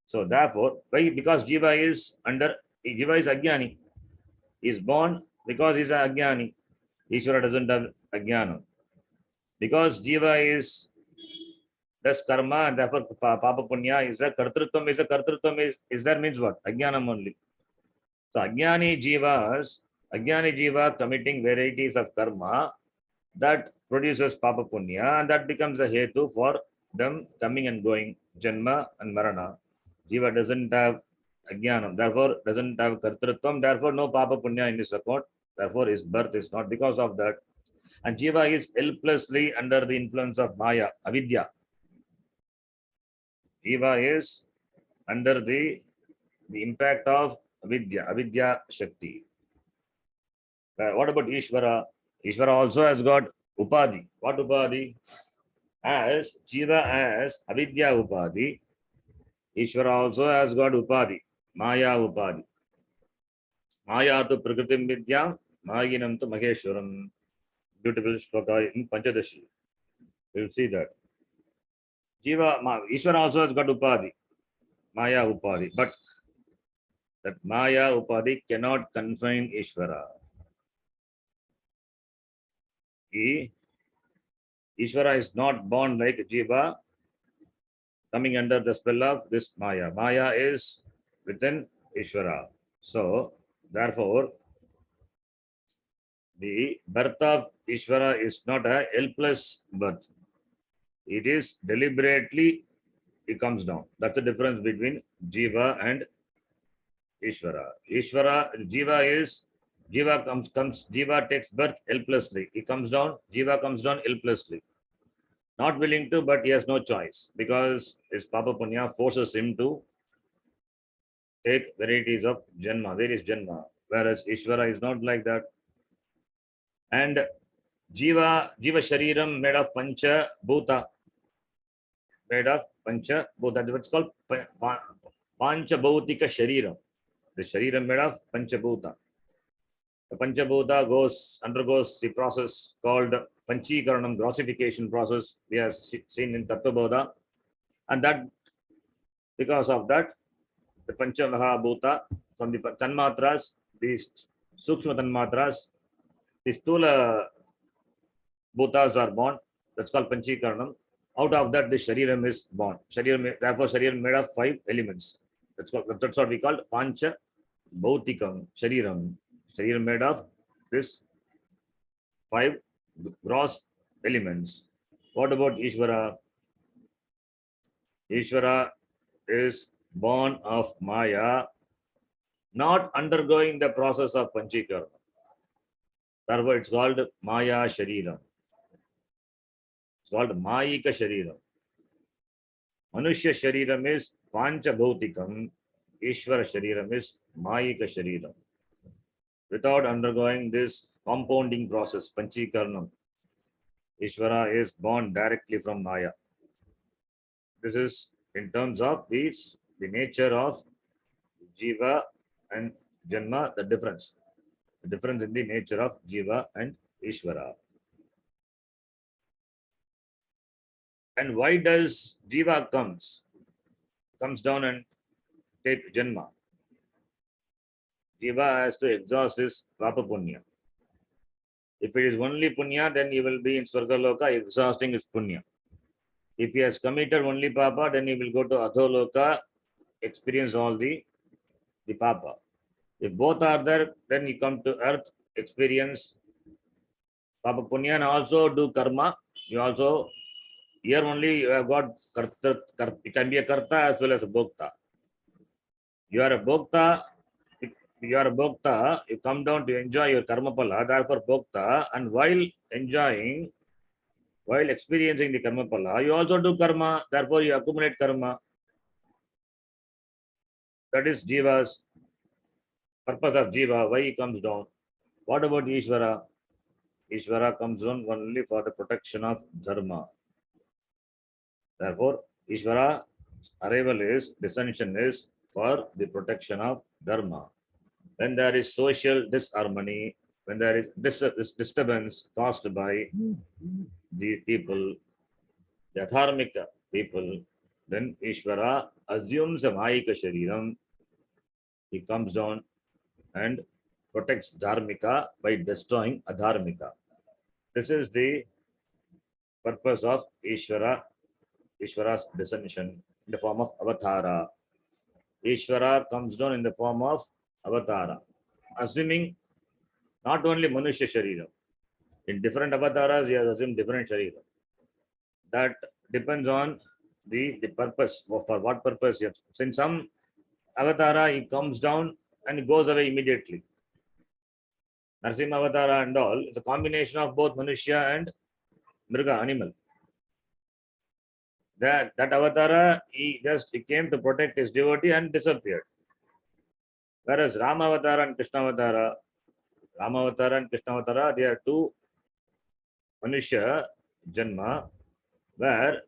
So therefore, why? Because Jiva is Ajnani. He is born because he is Ajnani. Ishvara doesn't have Ajnana. Because Jiva does karma, and therefore Papa Punya is a Kartrutvam is there means what? Ajnanam only. So Ajnani Jiva committing varieties of karma, that produces Papa Punya, and that becomes a hetu for them coming and going, Janma and Marana. Jiva doesn't have Ajnanam, therefore doesn't have Kartrutvam, therefore no Papa Punya in his account, therefore his birth is not because of that. And Jiva is helplessly under the influence of Maya, Avidya. Jiva is under the impact of Avidya Shakti. What about Ishvara? Ishvara also has got Upadhi. What Upadhi? As Jiva has Avidya Upadhi, Ishvara also has got Upadhi, Maya Upadhi. Maya to Prakritim Vidya, Maginam to Maheshwaram. Beautiful shloka in Panchadashi. We'll see that. Ishvara also has got Upadhi, Maya Upadhi, but that Maya Upadhi cannot confine Ishvara. Ishvara is not born like Jiva, coming under the spell of this Maya. Maya is within Ishvara. So, therefore, the birth of Ishvara is not a helpless birth. It is deliberately, it comes down. That's the difference between Jiva and Ishvara. Jiva takes birth helplessly. It comes down, Jiva comes down helplessly. Not willing to, but he has no choice because his Papa Punya forces him to take varieties of Janma, various Janma, whereas Ishvara is not like that. And Jiva Shariram made of Pancha Bhuta, made of Pancha Bhuta. That's what's called Pancha Bhautika Shariram. The Shariram made of Pancha Bhuta. The Pancha Bhuta undergoes the process called Panchikaranam, grossification process. We have seen in Tattva Bodha. And that, because of that, the Pancha Mahabhuta, from the Tanmatras, these Sukshma Tanmatras, these Stula Bhutas are born. That's called Panchikaranam. Out of that, the Shariram is born. Therefore, Shariram made of 5 elements. That's what we call Pancha Bhautikam Shariram. Shariram made of this 5 gross elements. What about Ishvara? Ishvara is born of Maya, not undergoing the process of Panchikaranam. Therefore, it's called Maya Shariram. It's called Mayika Shariram. Manushya Shariram is Pancha Bhautikam. Ishvara Shariram is Mayika Shariram. Without undergoing this compounding process, Panchikaranam, Ishvara is born directly from Maya. This is in terms of the nature of Jiva and Janma, the difference. The difference in the nature of Jiva and Ishvara. And why does Jiva comes down and take Janma? Jiva has to exhaust his Papa Punya. If it is only Punya, then he will be in Swargaloka exhausting his Punya. If he has committed only Papa, then he will go to Adholoka, experience all the Papa. If both are there, then you come to earth, experience Papa Punya and also do karma. You also, here only you have got karta, you can be a karta as well as a bhokta. You are a bhokta, you come down to enjoy your karma pala, therefore bhokta, and while experiencing the karma pala, you also do karma, therefore you accumulate karma. That is Jiva's purpose of Jiva, why he comes down. What about Ishvara? Ishvara comes down only for the protection of Dharma. Therefore, Ishvara descension is for the protection of Dharma. When there is social disharmony, when there is disturbance caused by the people, the adharmika people, then Ishvara assumes a Mayika Shariram. He comes down and protects Dharmika by destroying Adharmika. This is the purpose of Ishvara's descension in the form of Avatara. Ishvara comes down in the form of Avatara, assuming not only Manusya Shariram. In different avatars, he has assumed different Shariram. That depends on the purpose, for what purpose he has. In some avatara, he comes down and he goes away immediately. Narsimha avatara and all, it's a combination of both Manusya and Mriga, animal. That avatara, he came to protect his devotee and disappeared. Whereas Rama avatara and Krishna avatara, they are two Manusya Janma, where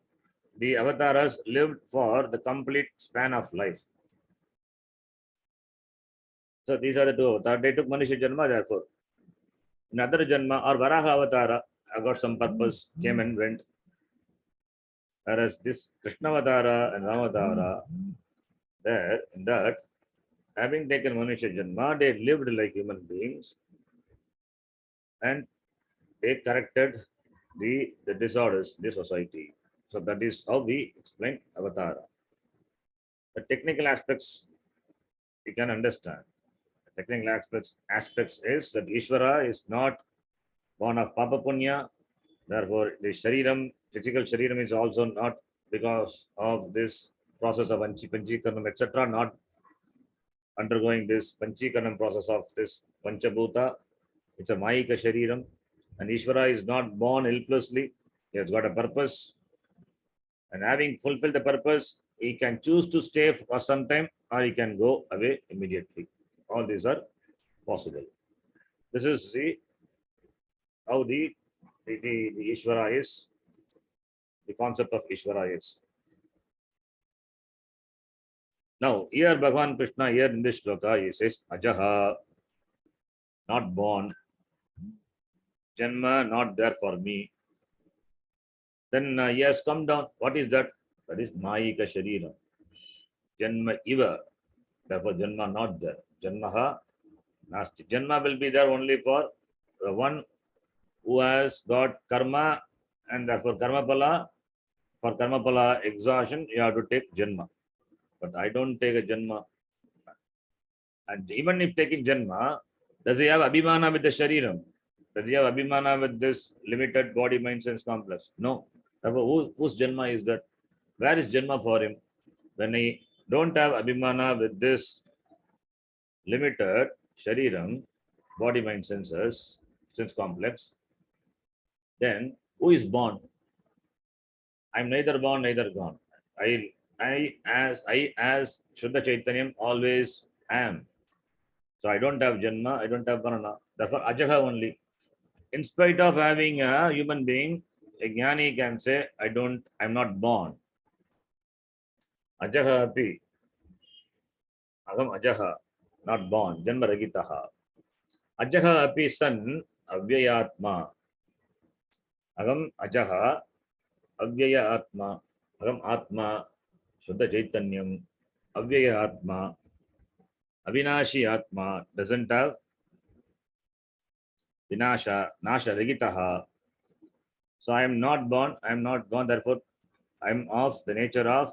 the avatars lived for the complete span of life. So these are the two avatars. They took Manusya Janma, therefore. Another Janma or Varaha avatara, I got some purpose, came and went. Whereas this Krishna avatara and Rama avatara, there, in that, having taken Manusya Janma, they lived like human beings and they corrected the disorders in the society. So that is how we explain avatara. The technical aspects we can understand. The technical aspects is that Ishvara is not born of Papa Punya. Therefore, the Shariram, physical Shariram is also not because of this process of Panchikaranam, etc., not undergoing this Panchikaranam process of this Panchabhuta. It's a Mayika Shariram. And Ishvara is not born helplessly. He has got a purpose, and having fulfilled the purpose, he can choose to stay for some time or he can go away immediately. All these are possible. This is how the Ishvara is, the concept of Ishvara is. Now, here Bhagavan Krishna, here in this shloka, he says, Ajaha, not born, Janma, not there for me. Then he has come down. What is that? That is Mayika Sharira. Janma Iva. Therefore, Janma not there. Janmaha Nasti. Janma will be there only for the one who has got karma, and therefore karmapala. For karmapala exhaustion, you have to take Janma. But I don't take a Janma. And even if taking Janma, does he have Abhimana with the Shariram? Does he have Abhimana with this limited body, mind, sense complex? No. Therefore, whose Janma is that? Where is Janma for him? When he don't have Abhimana with this limited Shariram, body, mind, senses, sense complex, then who is born? I'm neither born, neither gone. I as Shuddha Chaitanyam always am. So I don't have Janma, I don't have Varana. Therefore, Ajaha only. In spite of having a human being, a Jnani can say, I'm not born. Ajaha api. Agam Ajaha, not born. Janma Ragitaha. Ajaha api san avyayatma. Agam Ajaha avyaya atma. Agam Atma Shuddha Chaitanyam avyaya atma. Avinashi atma doesn't have Vinasha, Nasha Ragitaha. So I am not born, I am not gone, therefore I am of the nature of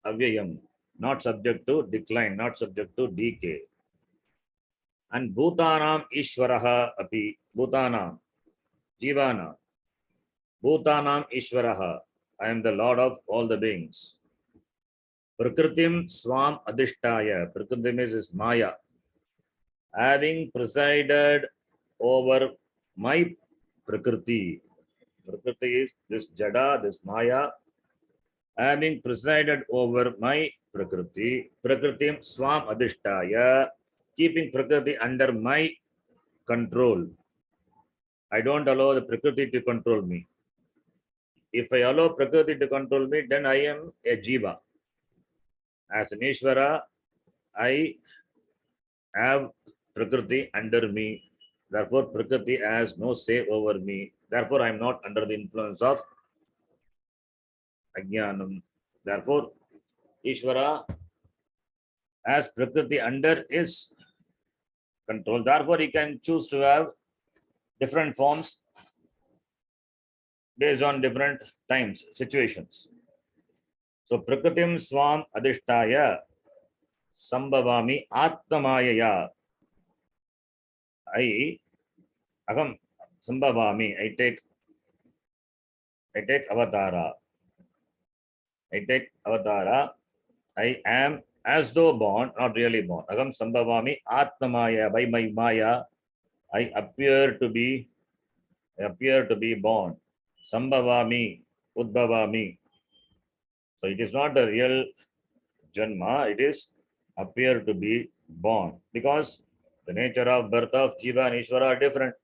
Avyayam, not subject to decline, not subject to decay. And Bhutanam Ishvaraha api, Bhutanam, Jivana, Bhutanam Ishvaraha, I am the Lord of all the beings. Prakritim Swam Adhishtaya, Prakritim is Maya, having presided over my Prakriti. Prakriti is this Jada, this Maya, having presided over my Prakriti, Prakritim Swam Adhishtaya, keeping Prakriti under my control. I don't allow the Prakriti to control me. If I allow Prakriti to control me, then I am a Jiva. As an Ishvara, I have Prakriti under me. Therefore, Prakriti has no say over me. Therefore, I am not under the influence of Ajnanam. Therefore, Ishvara has Prakriti under his control. Therefore, he can choose to have different forms based on different times, situations. So, Prakritim Swam Adhishtaya Sambhavami Atmamayaya. Agam Sambhavami. I take avatara. I am as though born, not really born. Agam Sambhavami Atmamaya. By my Maya, I appear to be born. Sambhavami, Udbhavami. So it is not a real Janma, it is appear to be born. Because the nature of birth of Jiva and Ishvara are different.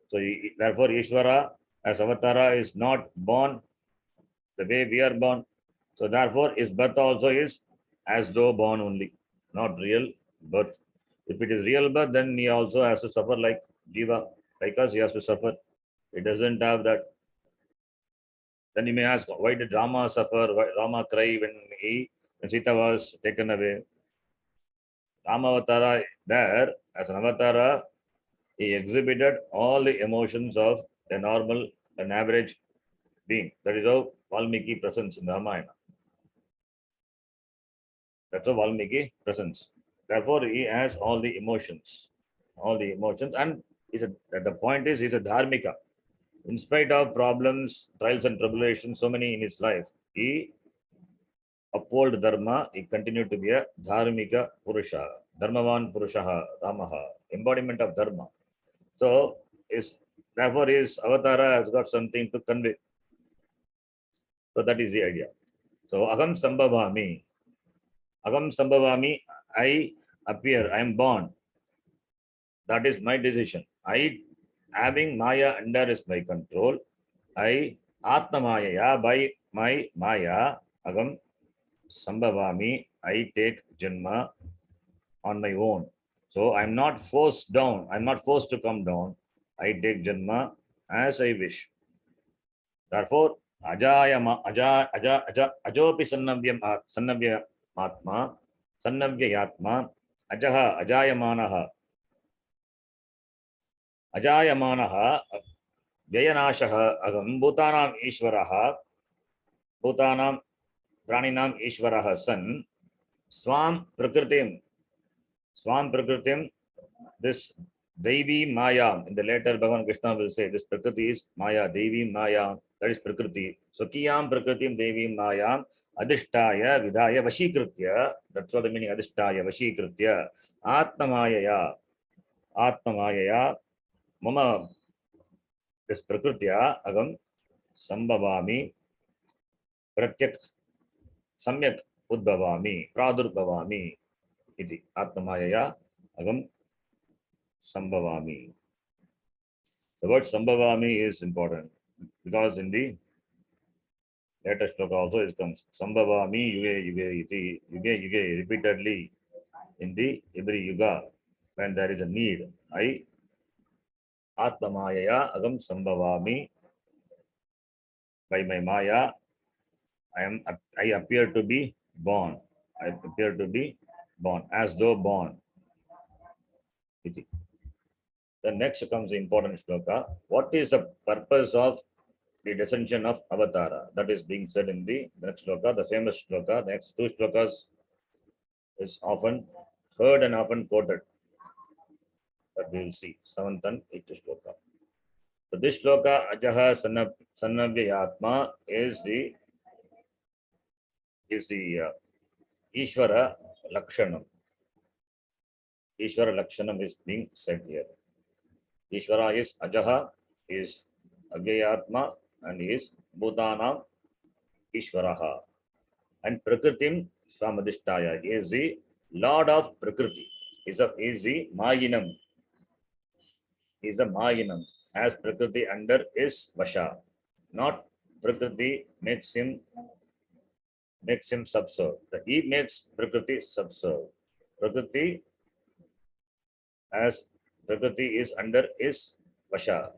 So therefore Ishvara as Avatara is not born the way we are born. So therefore his birth also is as though born only, not real birth. If it is real birth, then he also has to suffer like Jiva, like us, he has to suffer. It doesn't have that. Then you may ask, why did Rama suffer? Why Rama cry when Sita was taken away? Rama Avatara there, as an Avatara, he exhibited all the emotions of an average being. That is how Valmiki presents in the Ramayana. That's how Valmiki presents. Therefore, he has all the emotions, and the point is, he's a dharmika. In spite of problems, trials, and tribulations, so many in his life, he uphold dharma. He continued to be a dharmika purusha, dharmavan purushaha, ramaha, embodiment of dharma. So, therefore his avatara has got something to convey. So that is the idea. So aham sambhavami. Aham sambhavami, I appear, I am born. That is my decision. I, having Maya under is my control, I Atma Maya, by my Maya, Agam Sambhavami, I take Janma on my own. So I'm not forced down, I'm not forced to come down. I take Janma as I wish. Therefore, Ajopi Sannavya Atma, Sannavya Yatma, Ajaha, Ajayamanaha. Ajayamanaha Vyayanashaha Agam Bhutanam Ishvaraha Bhutanam Praninam Ishvaraha San Swam Prakritim this Devi Maya. In the later Bhagavan Krishna will say this Prakriti is Maya, Devi Maya, that is Prakriti. Swakiyam Prakritim Devi Maya Adhishtaya Vidaya Vashikritya, that's what the meaning Adhishtaya Vashikritya Atmamayaya Mama this Prakritya Agam Sambhavami Pratyak Samyak Udbhavami Pradurbhavami iti Atmamayaya Agam Sambhavami. The word Sambhavami is important because in the latest sloka also it comes Sambhavami Yuge Yuge iti Yuge Yuge repeatedly in the every yuga when there is a need. I Atmamayaya Agam Sambhavami. By my Maya, I appear to be born. I appear to be born, as though born. Iti. The next comes the important shloka. What is the purpose of the descension of Avatara? That is being said in the next shloka, the famous shloka. The next two shlokas is often heard and often quoted. But we will see 7th and 8th shloka. So this shloka, Ajaha Sannavya is the Ishvara Lakshanam. Ishvara Lakshanam is being said here. Ishvara is Ajaha, is Avyayatma, and is Bhutanam Ishvaraha. And Prakritim Swamadhishtaya is the Lord of Prakriti. Is the Mayinam. Is a Mayinam. As Prakriti under is Vasha. Not Prakriti makes him subserve. He makes Prakriti subserve. Prakriti, as Prakriti is under is Vasha.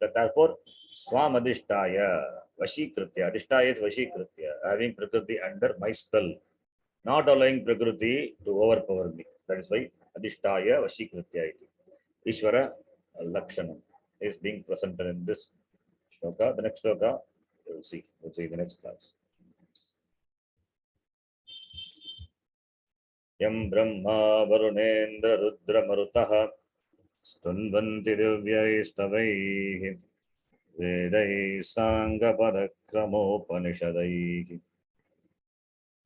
Therefore, Swamadhishtaya, Vashikritya. Adhishtaya is Vashikritya, having Prakriti under my spell, not allowing Prakriti to overpower me. That is why Adhishtaya Vashikritya. Ishvara Lakshanam is being presented in this shloka. The next shloka, we'll see the next class. Yam Brahma Varunendra Rudra Marutaha Stunvanti Divyaistavaihi Vedai Sangapadakramopanisadaihi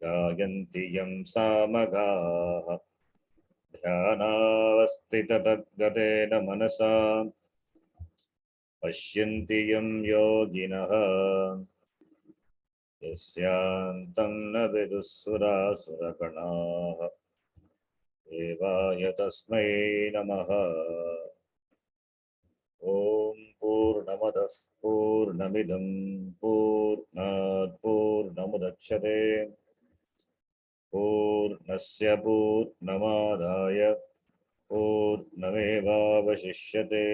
Gayanti Yam Samagaha Dhyanavastita Tadgatena Manasa Pashyanti Yam Yoginaha Yasyantam na vidusura surakanaha Evaya tasmai namaha. Om Purnamadah Purnamidam Purnat Purnamudachyate Purnasya Purnamadaya Purnameva Vashishyate.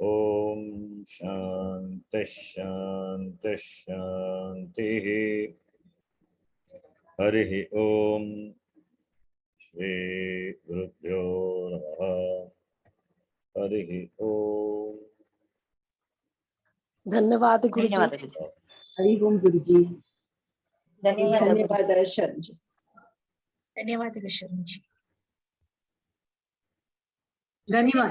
Om Shanti Shanti Shanti. Harihi Om Shri Gurubhyo Namaha. Harihi Om. धन्यवाद गुरुजी. हरि ओम गुरुजी. धन्यवाद शरण जी. धन्यवाद शरण जी. धन्यवाद.